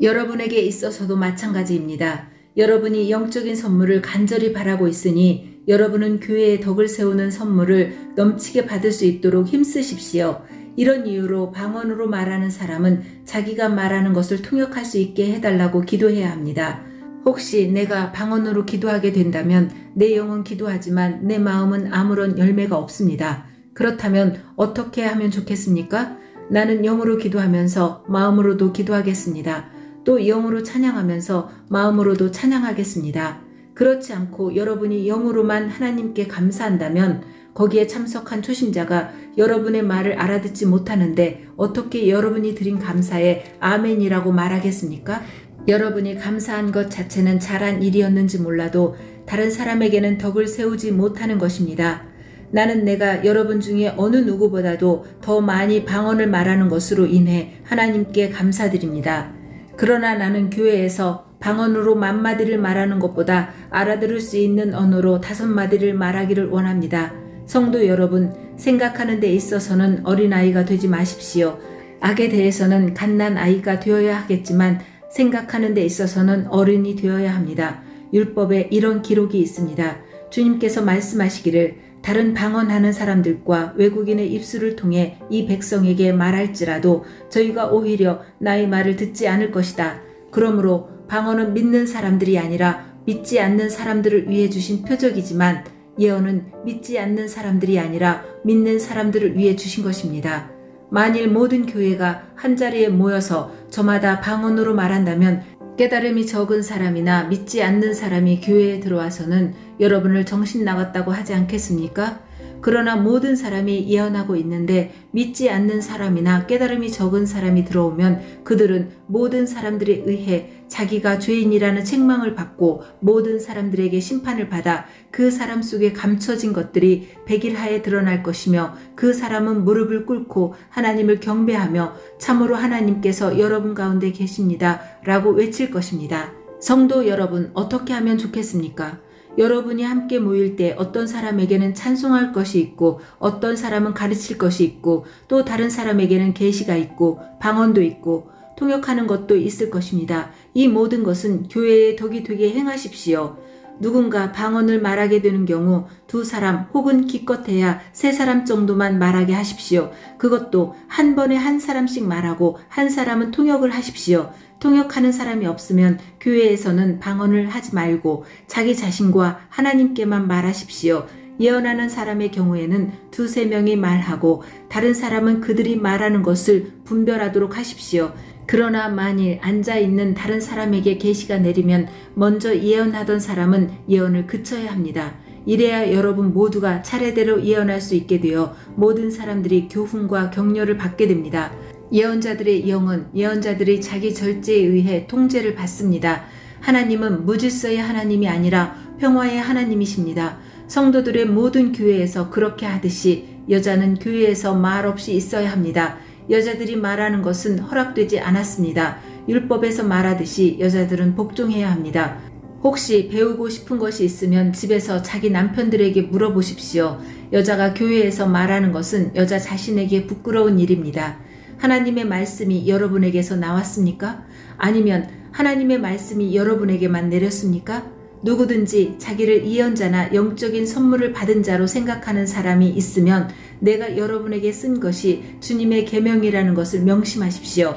여러분에게 있어서도 마찬가지입니다. 여러분이 영적인 선물을 간절히 바라고 있으니 여러분은 교회에 덕을 세우는 선물을 넘치게 받을 수 있도록 힘쓰십시오. 이런 이유로 방언으로 말하는 사람은 자기가 말하는 것을 통역할 수 있게 해달라고 기도해야 합니다. 혹시 내가 방언으로 기도하게 된다면 내 영은 기도하지만 내 마음은 아무런 열매가 없습니다. 그렇다면 어떻게 하면 좋겠습니까? 나는 영으로 기도하면서 마음으로도 기도하겠습니다. 또 영으로 찬양하면서 마음으로도 찬양하겠습니다. 그렇지 않고 여러분이 영으로만 하나님께 감사한다면 거기에 참석한 초신자가 여러분의 말을 알아듣지 못하는데 어떻게 여러분이 드린 감사에 아멘이라고 말하겠습니까? 여러분이 감사한 것 자체는 잘한 일이었는지 몰라도 다른 사람에게는 덕을 세우지 못하는 것입니다. 나는 내가 여러분 중에 어느 누구보다도 더 많이 방언을 말하는 것으로 인해 하나님께 감사드립니다. 그러나 나는 교회에서 방언으로 만마디를 말하는 것보다 알아들을 수 있는 언어로 5마디를 말하기를 원합니다. 성도 여러분, 생각하는 데 있어서는 어린아이가 되지 마십시오. 악에 대해서는 갓난아이가 되어야 하겠지만 생각하는 데 있어서는 어른이 되어야 합니다. 율법에 이런 기록이 있습니다. 주님께서 말씀하시기를 다른 방언하는 사람들과 외국인의 입술을 통해 이 백성에게 말할지라도 저희가 오히려 나의 말을 듣지 않을 것이다. 그러므로 방언은 믿는 사람들이 아니라 믿지 않는 사람들을 위해 주신 표적이지만 예언은 믿지 않는 사람들이 아니라 믿는 사람들을 위해 주신 것입니다. 만일 모든 교회가 한자리에 모여서 저마다 방언으로 말한다면 깨달음이 적은 사람이나 믿지 않는 사람이 교회에 들어와서는 여러분을 정신 나갔다고 하지 않겠습니까? 그러나 모든 사람이 예언하고 있는데 믿지 않는 사람이나 깨달음이 적은 사람이 들어오면 그들은 모든 사람들에 의해 자기가 죄인이라는 책망을 받고 모든 사람들에게 심판을 받아 그 사람 속에 감춰진 것들이 백일하에 드러날 것이며 그 사람은 무릎을 꿇고 하나님을 경배하며 참으로 하나님께서 여러분 가운데 계십니다 라고 외칠 것입니다. 성도 여러분, 어떻게 하면 좋겠습니까? 여러분이 함께 모일 때 어떤 사람에게는 찬송할 것이 있고 어떤 사람은 가르칠 것이 있고 또 다른 사람에게는 계시가 있고 방언도 있고 통역하는 것도 있을 것입니다. 이 모든 것은 교회의 덕이 되게 행하십시오. 누군가 방언을 말하게 되는 경우 2사람 혹은 기껏해야 3사람 정도만 말하게 하십시오. 그것도 한 번에 한 사람씩 말하고 한 사람은 통역을 하십시오. 통역하는 사람이 없으면 교회에서는 방언을 하지 말고 자기 자신과 하나님께만 말하십시오. 예언하는 사람의 경우에는 두세 명이 말하고 다른 사람은 그들이 말하는 것을 분별하도록 하십시오. 그러나 만일 앉아있는 다른 사람에게 계시가 내리면 먼저 예언하던 사람은 예언을 그쳐야 합니다. 이래야 여러분 모두가 차례대로 예언할 수 있게 되어 모든 사람들이 교훈과 격려를 받게 됩니다. 예언자들의 영은 예언자들이 자기 절제에 의해 통제를 받습니다. 하나님은 무질서의 하나님이 아니라 평화의 하나님이십니다. 성도들의 모든 교회에서 그렇게 하듯이 여자는 교회에서 말없이 있어야 합니다. 여자들이 말하는 것은 허락되지 않았습니다. 율법에서 말하듯이 여자들은 복종해야 합니다. 혹시 배우고 싶은 것이 있으면 집에서 자기 남편들에게 물어보십시오. 여자가 교회에서 말하는 것은 여자 자신에게 부끄러운 일입니다. 하나님의 말씀이 여러분에게서 나왔습니까? 아니면 하나님의 말씀이 여러분에게만 내렸습니까? 누구든지 자기를 예언자나 영적인 선물을 받은 자로 생각하는 사람이 있으면 내가 여러분에게 쓴 것이 주님의 계명이라는 것을 명심하십시오.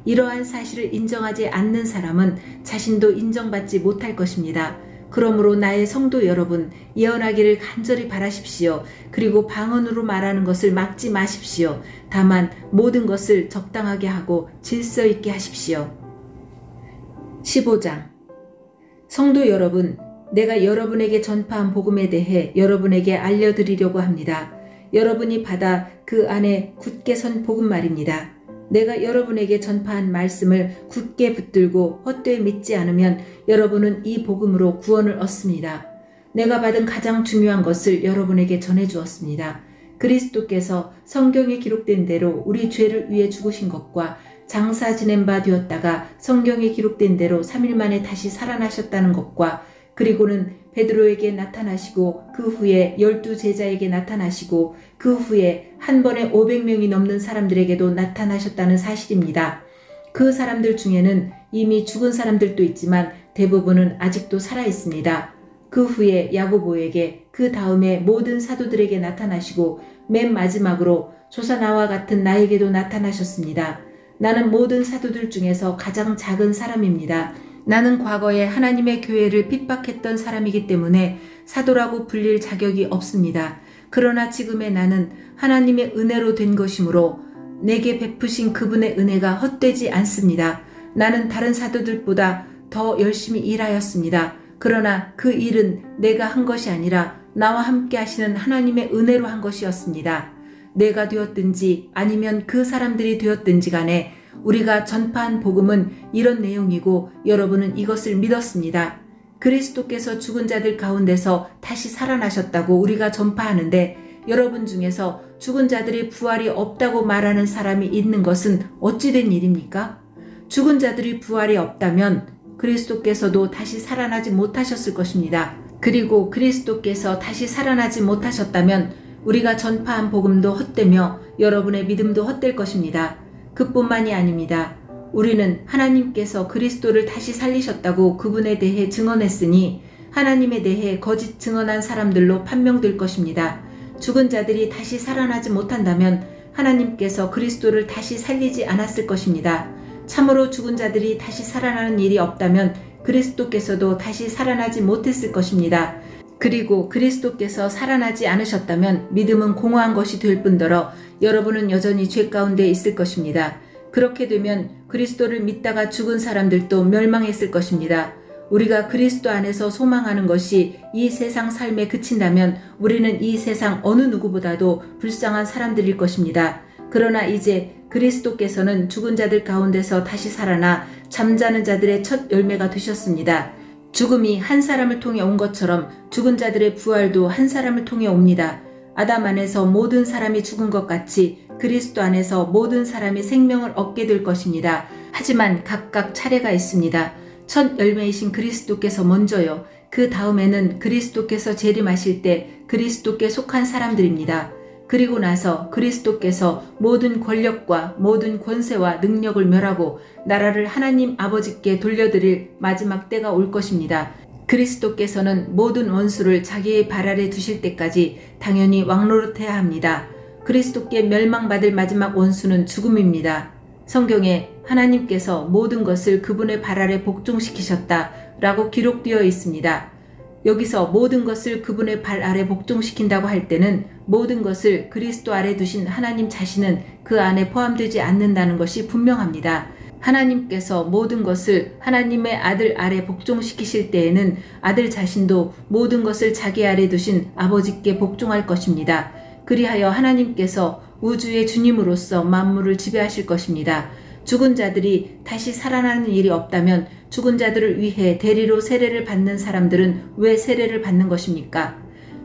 이러한 사실을 인정하지 않는 사람은 자신도 인정받지 못할 것입니다. 그러므로 나의 성도 여러분, 예언하기를 간절히 바라십시오. 그리고 방언으로 말하는 것을 막지 마십시오. 다만 모든 것을 적당하게 하고 질서 있게 하십시오. 15장. 성도 여러분, 내가 여러분에게 전파한 복음에 대해 여러분에게 알려드리려고 합니다. 여러분이 받아 그 안에 굳게 선 복음 말입니다. 내가 여러분에게 전파한 말씀을 굳게 붙들고 헛되이 믿지 않으면 여러분은 이 복음으로 구원을 얻습니다. 내가 받은 가장 중요한 것을 여러분에게 전해주었습니다. 그리스도께서 성경에 기록된 대로 우리 죄를 위해 죽으신 것과 장사 지낸 바 되었다가 성경에 기록된 대로 3일 만에 다시 살아나셨다는 것과 그리고는 베드로에게 나타나시고 그 후에 12제자에게 나타나시고 그 후에 한 번에 500명이 넘는 사람들에게도 나타나셨다는 사실입니다. 그 사람들 중에는 이미 죽은 사람들도 있지만 대부분은 아직도 살아 있습니다. 그 후에 야고보에게 그 다음에 모든 사도들에게 나타나시고 맨 마지막으로 조사나와 같은 나에게도 나타나셨습니다. 나는 모든 사도들 중에서 가장 작은 사람입니다. 나는 과거에 하나님의 교회를 핍박했던 사람이기 때문에 사도라고 불릴 자격이 없습니다. 그러나 지금의 나는 하나님의 은혜로 된 것이므로 내게 베푸신 그분의 은혜가 헛되지 않습니다. 나는 다른 사도들보다 더 열심히 일하였습니다. 그러나 그 일은 내가 한 것이 아니라 나와 함께 하시는 하나님의 은혜로 한 것이었습니다. 내가 되었든지 아니면 그 사람들이 되었든지 간에 우리가 전파한 복음은 이런 내용이고 여러분은 이것을 믿었습니다. 그리스도께서 죽은 자들 가운데서 다시 살아나셨다고 우리가 전파하는데 여러분 중에서 죽은 자들의 부활이 없다고 말하는 사람이 있는 것은 어찌 된 일입니까? 죽은 자들이 부활이 없다면 그리스도께서도 다시 살아나지 못하셨을 것입니다. 그리고 그리스도께서 다시 살아나지 못하셨다면 우리가 전파한 복음도 헛되며 여러분의 믿음도 헛될 것입니다. 그뿐만이 아닙니다. 우리는 하나님께서 그리스도를 다시 살리셨다고 그분에 대해 증언했으니 하나님에 대해 거짓 증언한 사람들로 판명될 것입니다. 죽은 자들이 다시 살아나지 못한다면 하나님께서 그리스도를 다시 살리지 않았을 것입니다. 참으로 죽은 자들이 다시 살아나는 일이 없다면 그리스도께서도 다시 살아나지 못했을 것입니다. 그리고 그리스도께서 살아나지 않으셨다면 믿음은 공허한 것이 될 뿐더러 여러분은 여전히 죄 가운데 있을 것입니다. 그렇게 되면 그리스도를 믿다가 죽은 사람들도 멸망했을 것입니다. 우리가 그리스도 안에서 소망하는 것이 이 세상 삶에 그친다면 우리는 이 세상 어느 누구보다도 불쌍한 사람들일 것입니다. 그러나 이제 그리스도께서는 죽은 자들 가운데서 다시 살아나 잠자는 자들의 첫 열매가 되셨습니다. 죽음이 한 사람을 통해 온 것처럼 죽은 자들의 부활도 한 사람을 통해 옵니다. 아담 안에서 모든 사람이 죽은 것 같이 그리스도 안에서 모든 사람이 생명을 얻게 될 것입니다. 하지만 각각 차례가 있습니다. 첫 열매이신 그리스도께서 먼저요. 그 다음에는 그리스도께서 재림하실 때 그리스도께 속한 사람들입니다. 그리고 나서 그리스도께서 모든 권력과 모든 권세와 능력을 멸하고 나라를 하나님 아버지께 돌려드릴 마지막 때가 올 것입니다. 그리스도께서는 모든 원수를 자기의 발 아래 두실 때까지 당연히 왕노릇해야 합니다. 그리스도께 멸망받을 마지막 원수는 죽음입니다. 성경에 하나님께서 모든 것을 그분의 발 아래 복종시키셨다 라고 기록되어 있습니다. 여기서 모든 것을 그분의 발 아래 복종시킨다고 할 때는 모든 것을 그리스도 아래 두신 하나님 자신은 그 안에 포함되지 않는다는 것이 분명합니다. 하나님께서 모든 것을 하나님의 아들 아래 복종시키실 때에는 아들 자신도 모든 것을 자기 아래 두신 아버지께 복종할 것입니다. 그리하여 하나님께서 우주의 주님으로서 만물을 지배하실 것입니다. 죽은 자들이 다시 살아나는 일이 없다면 죽은 자들을 위해 대리로 세례를 받는 사람들은 왜 세례를 받는 것입니까?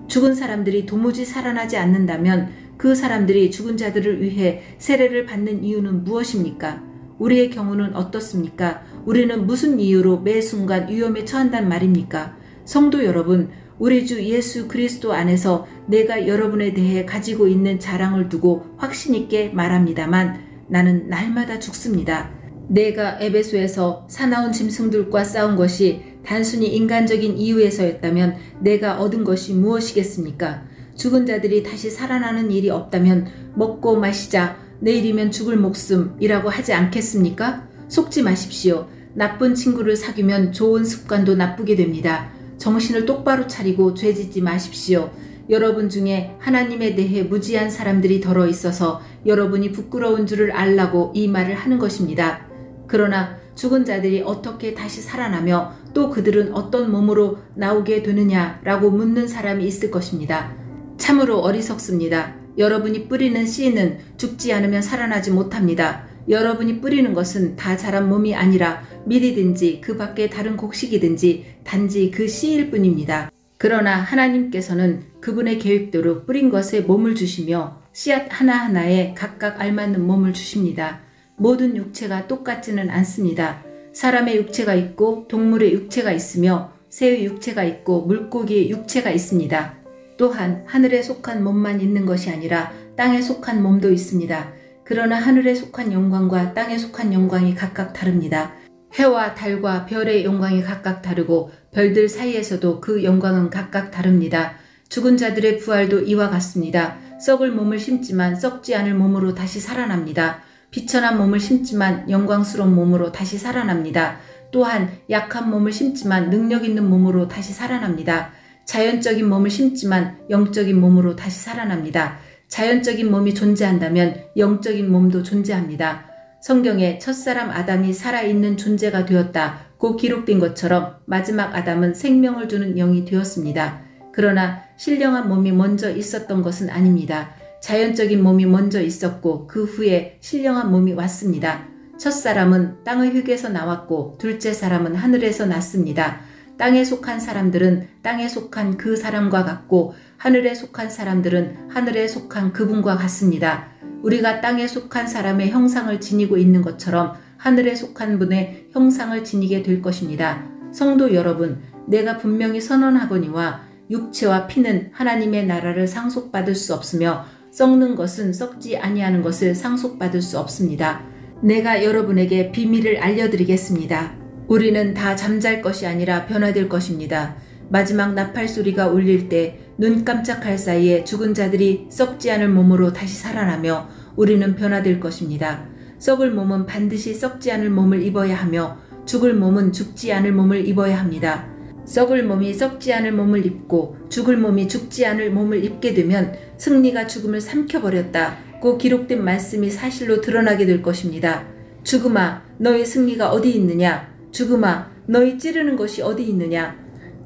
죽은 사람들이 도무지 살아나지 않는다면 그 사람들이 죽은 자들을 위해 세례를 받는 이유는 무엇입니까? 우리의 경우는 어떻습니까? 우리는 무슨 이유로 매 순간 위험에 처한단 말입니까? 성도 여러분, 우리 주 예수 그리스도 안에서 내가 여러분에 대해 가지고 있는 자랑을 두고 확신 있게 말합니다만 나는 날마다 죽습니다. 내가 에베소에서 사나운 짐승들과 싸운 것이 단순히 인간적인 이유에서였다면 내가 얻은 것이 무엇이겠습니까? 죽은 자들이 다시 살아나는 일이 없다면 먹고 마시자, 내일이면 죽을 목숨이라고 하지 않겠습니까? 속지 마십시오. 나쁜 친구를 사귀면 좋은 습관도 나쁘게 됩니다. 정신을 똑바로 차리고 죄짓지 마십시오. 여러분 중에 하나님에 대해 무지한 사람들이 덜어 있어서 여러분이 부끄러운 줄을 알라고 이 말을 하는 것입니다. 그러나 죽은 자들이 어떻게 다시 살아나며 또 그들은 어떤 몸으로 나오게 되느냐라고 묻는 사람이 있을 것입니다. 참으로 어리석습니다. 여러분이 뿌리는 씨는 죽지 않으면 살아나지 못합니다. 여러분이 뿌리는 것은 다 자란 몸이 아니라 밀이든지 그 밖에 다른 곡식이든지 단지 그 씨일 뿐입니다. 그러나 하나님께서는 그분의 계획대로 뿌린 것에 몸을 주시며 씨앗 하나하나에 각각 알맞는 몸을 주십니다. 모든 육체가 똑같지는 않습니다. 사람의 육체가 있고 동물의 육체가 있으며 새의 육체가 있고 물고기의 육체가 있습니다. 또한 하늘에 속한 몸만 있는 것이 아니라 땅에 속한 몸도 있습니다. 그러나 하늘에 속한 영광과 땅에 속한 영광이 각각 다릅니다. 해와 달과 별의 영광이 각각 다르고 별들 사이에서도 그 영광은 각각 다릅니다. 죽은 자들의 부활도 이와 같습니다. 썩을 몸을 심지만 썩지 않을 몸으로 다시 살아납니다. 비천한 몸을 심지만 영광스러운 몸으로 다시 살아납니다. 또한 약한 몸을 심지만 능력 있는 몸으로 다시 살아납니다. 자연적인 몸을 심지만 영적인 몸으로 다시 살아납니다. 자연적인 몸이 존재한다면 영적인 몸도 존재합니다. 성경에 첫사람 아담이 살아있는 존재가 되었다고 기록된 것처럼 마지막 아담은 생명을 주는 영이 되었습니다. 그러나 신령한 몸이 먼저 있었던 것은 아닙니다. 자연적인 몸이 먼저 있었고 그 후에 신령한 몸이 왔습니다. 첫사람은 땅의 흙에서 나왔고 둘째 사람은 하늘에서 났습니다. 땅에 속한 사람들은 땅에 속한 그 사람과 같고 하늘에 속한 사람들은 하늘에 속한 그분과 같습니다. 우리가 땅에 속한 사람의 형상을 지니고 있는 것처럼 하늘에 속한 분의 형상을 지니게 될 것입니다. 성도 여러분, 내가 분명히 선언하거니와 육체와 피는 하나님의 나라를 상속받을 수 없으며 썩는 것은 썩지 아니하는 것을 상속받을 수 없습니다. 내가 여러분에게 비밀을 알려드리겠습니다. 우리는 다 잠잘 것이 아니라 변화될 것입니다. 마지막 나팔 소리가 울릴 때 눈 깜짝할 사이에 죽은 자들이 썩지 않을 몸으로 다시 살아나며 우리는 변화될 것입니다. 썩을 몸은 반드시 썩지 않을 몸을 입어야 하며 죽을 몸은 죽지 않을 몸을 입어야 합니다. 썩을 몸이 썩지 않을 몸을 입고 죽을 몸이 죽지 않을 몸을 입게 되면 승리가 죽음을 삼켜버렸다고 기록된 말씀이 사실로 드러나게 될 것입니다. 죽음아, 너의 승리가 어디 있느냐? 죽음아, 너희 찌르는 것이 어디 있느냐?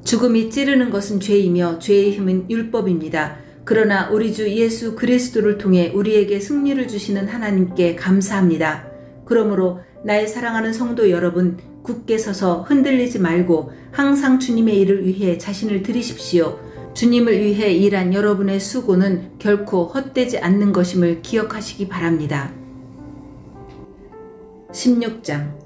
죽음이 찌르는 것은 죄이며 죄의 힘은 율법입니다. 그러나 우리 주 예수 그리스도를 통해 우리에게 승리를 주시는 하나님께 감사합니다. 그러므로 나의 사랑하는 성도 여러분, 굳게 서서 흔들리지 말고 항상 주님의 일을 위해 자신을 드리십시오. 주님을 위해 일한 여러분의 수고는 결코 헛되지 않는 것임을 기억하시기 바랍니다. 16장.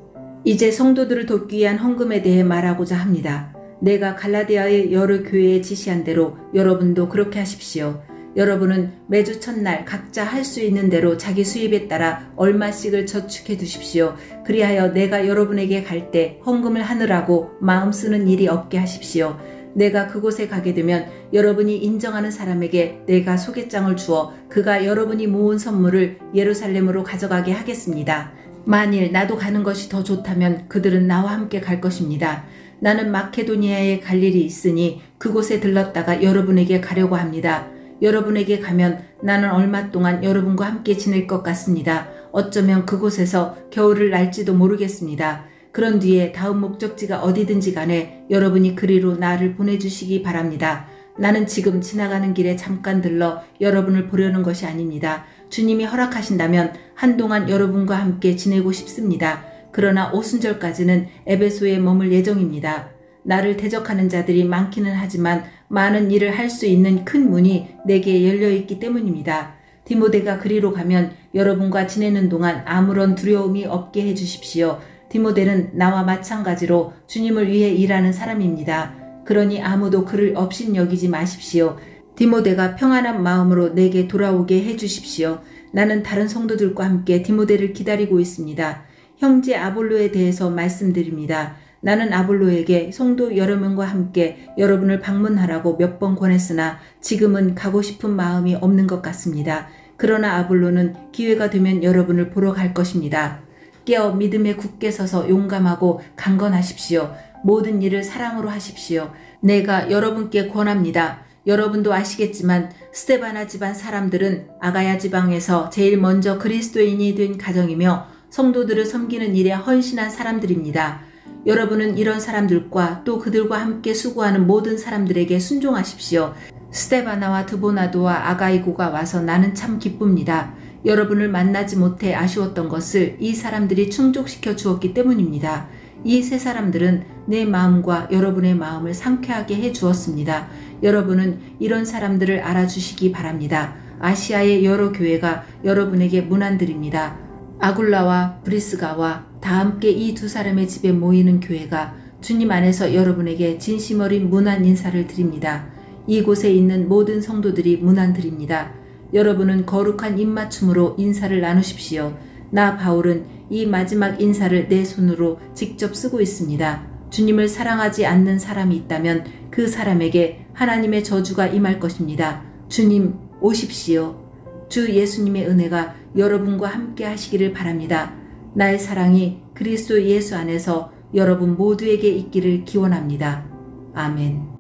이제 성도들을 돕기 위한 헌금에 대해 말하고자 합니다. 내가 갈라디아의 여러 교회에 지시한 대로 여러분도 그렇게 하십시오. 여러분은 매주 첫날 각자 할 수 있는 대로 자기 수입에 따라 얼마씩을 저축해 두십시오. 그리하여 내가 여러분에게 갈 때 헌금을 하느라고 마음 쓰는 일이 없게 하십시오. 내가 그곳에 가게 되면 여러분이 인정하는 사람에게 내가 소개장을 주어 그가 여러분이 모은 선물을 예루살렘으로 가져가게 하겠습니다. 만일 나도 가는 것이 더 좋다면 그들은 나와 함께 갈 것입니다. 나는 마케도니아에 갈 일이 있으니 그곳에 들렀다가 여러분에게 가려고 합니다. 여러분에게 가면 나는 얼마 동안 여러분과 함께 지낼 것 같습니다. 어쩌면 그곳에서 겨울을 날지도 모르겠습니다. 그런 뒤에 다음 목적지가 어디든지 간에 여러분이 그리로 나를 보내주시기 바랍니다. 나는 지금 지나가는 길에 잠깐 들러 여러분을 보려는 것이 아닙니다. 주님이 허락하신다면 한동안 여러분과 함께 지내고 싶습니다. 그러나 오순절까지는 에베소에 머물 예정입니다. 나를 대적하는 자들이 많기는 하지만 많은 일을 할 수 있는 큰 문이 내게 열려있기 때문입니다. 디모데가 그리로 가면 여러분과 지내는 동안 아무런 두려움이 없게 해주십시오. 디모데는 나와 마찬가지로 주님을 위해 일하는 사람입니다. 그러니 아무도 그를 업신여기지 마십시오. 디모데가 평안한 마음으로 내게 돌아오게 해주십시오. 나는 다른 성도들과 함께 디모데를 기다리고 있습니다. 형제 아볼로에 대해서 말씀드립니다. 나는 아볼로에게 성도 여러 명과 함께 여러분을 방문하라고 몇 번 권했으나 지금은 가고 싶은 마음이 없는 것 같습니다. 그러나 아볼로는 기회가 되면 여러분을 보러 갈 것입니다. 깨어 믿음에 굳게 서서 용감하고 강건하십시오. 모든 일을 사랑으로 하십시오. 내가 여러분께 권합니다. 여러분도 아시겠지만 스데바나 집안 사람들은 아가야 지방에서 제일 먼저 그리스도인이 된 가정이며 성도들을 섬기는 일에 헌신한 사람들입니다. 여러분은 이런 사람들과 또 그들과 함께 수고하는 모든 사람들에게 순종하십시오. 스데바나와 드보나도와 아가이고가 와서 나는 참 기쁩니다. 여러분을 만나지 못해 아쉬웠던 것을 이 사람들이 충족시켜 주었기 때문입니다. 이 세 사람들은 내 마음과 여러분의 마음을 상쾌하게 해 주었습니다. 여러분은 이런 사람들을 알아주시기 바랍니다. 아시아의 여러 교회가 여러분에게 문안드립니다. 아굴라와 브리스가와 다 함께 이 두 사람의 집에 모이는 교회가 주님 안에서 여러분에게 진심 어린 문안 인사를 드립니다. 이곳에 있는 모든 성도들이 문안드립니다. 여러분은 거룩한 입맞춤으로 인사를 나누십시오. 나 바울은 이 마지막 인사를 내 손으로 직접 쓰고 있습니다. 주님을 사랑하지 않는 사람이 있다면 그 사람에게 하나님의 저주가 임할 것입니다. 주님 오십시오. 주 예수님의 은혜가 여러분과 함께 하시기를 바랍니다. 나의 사랑이 그리스도 예수 안에서 여러분 모두에게 있기를 기원합니다. 아멘.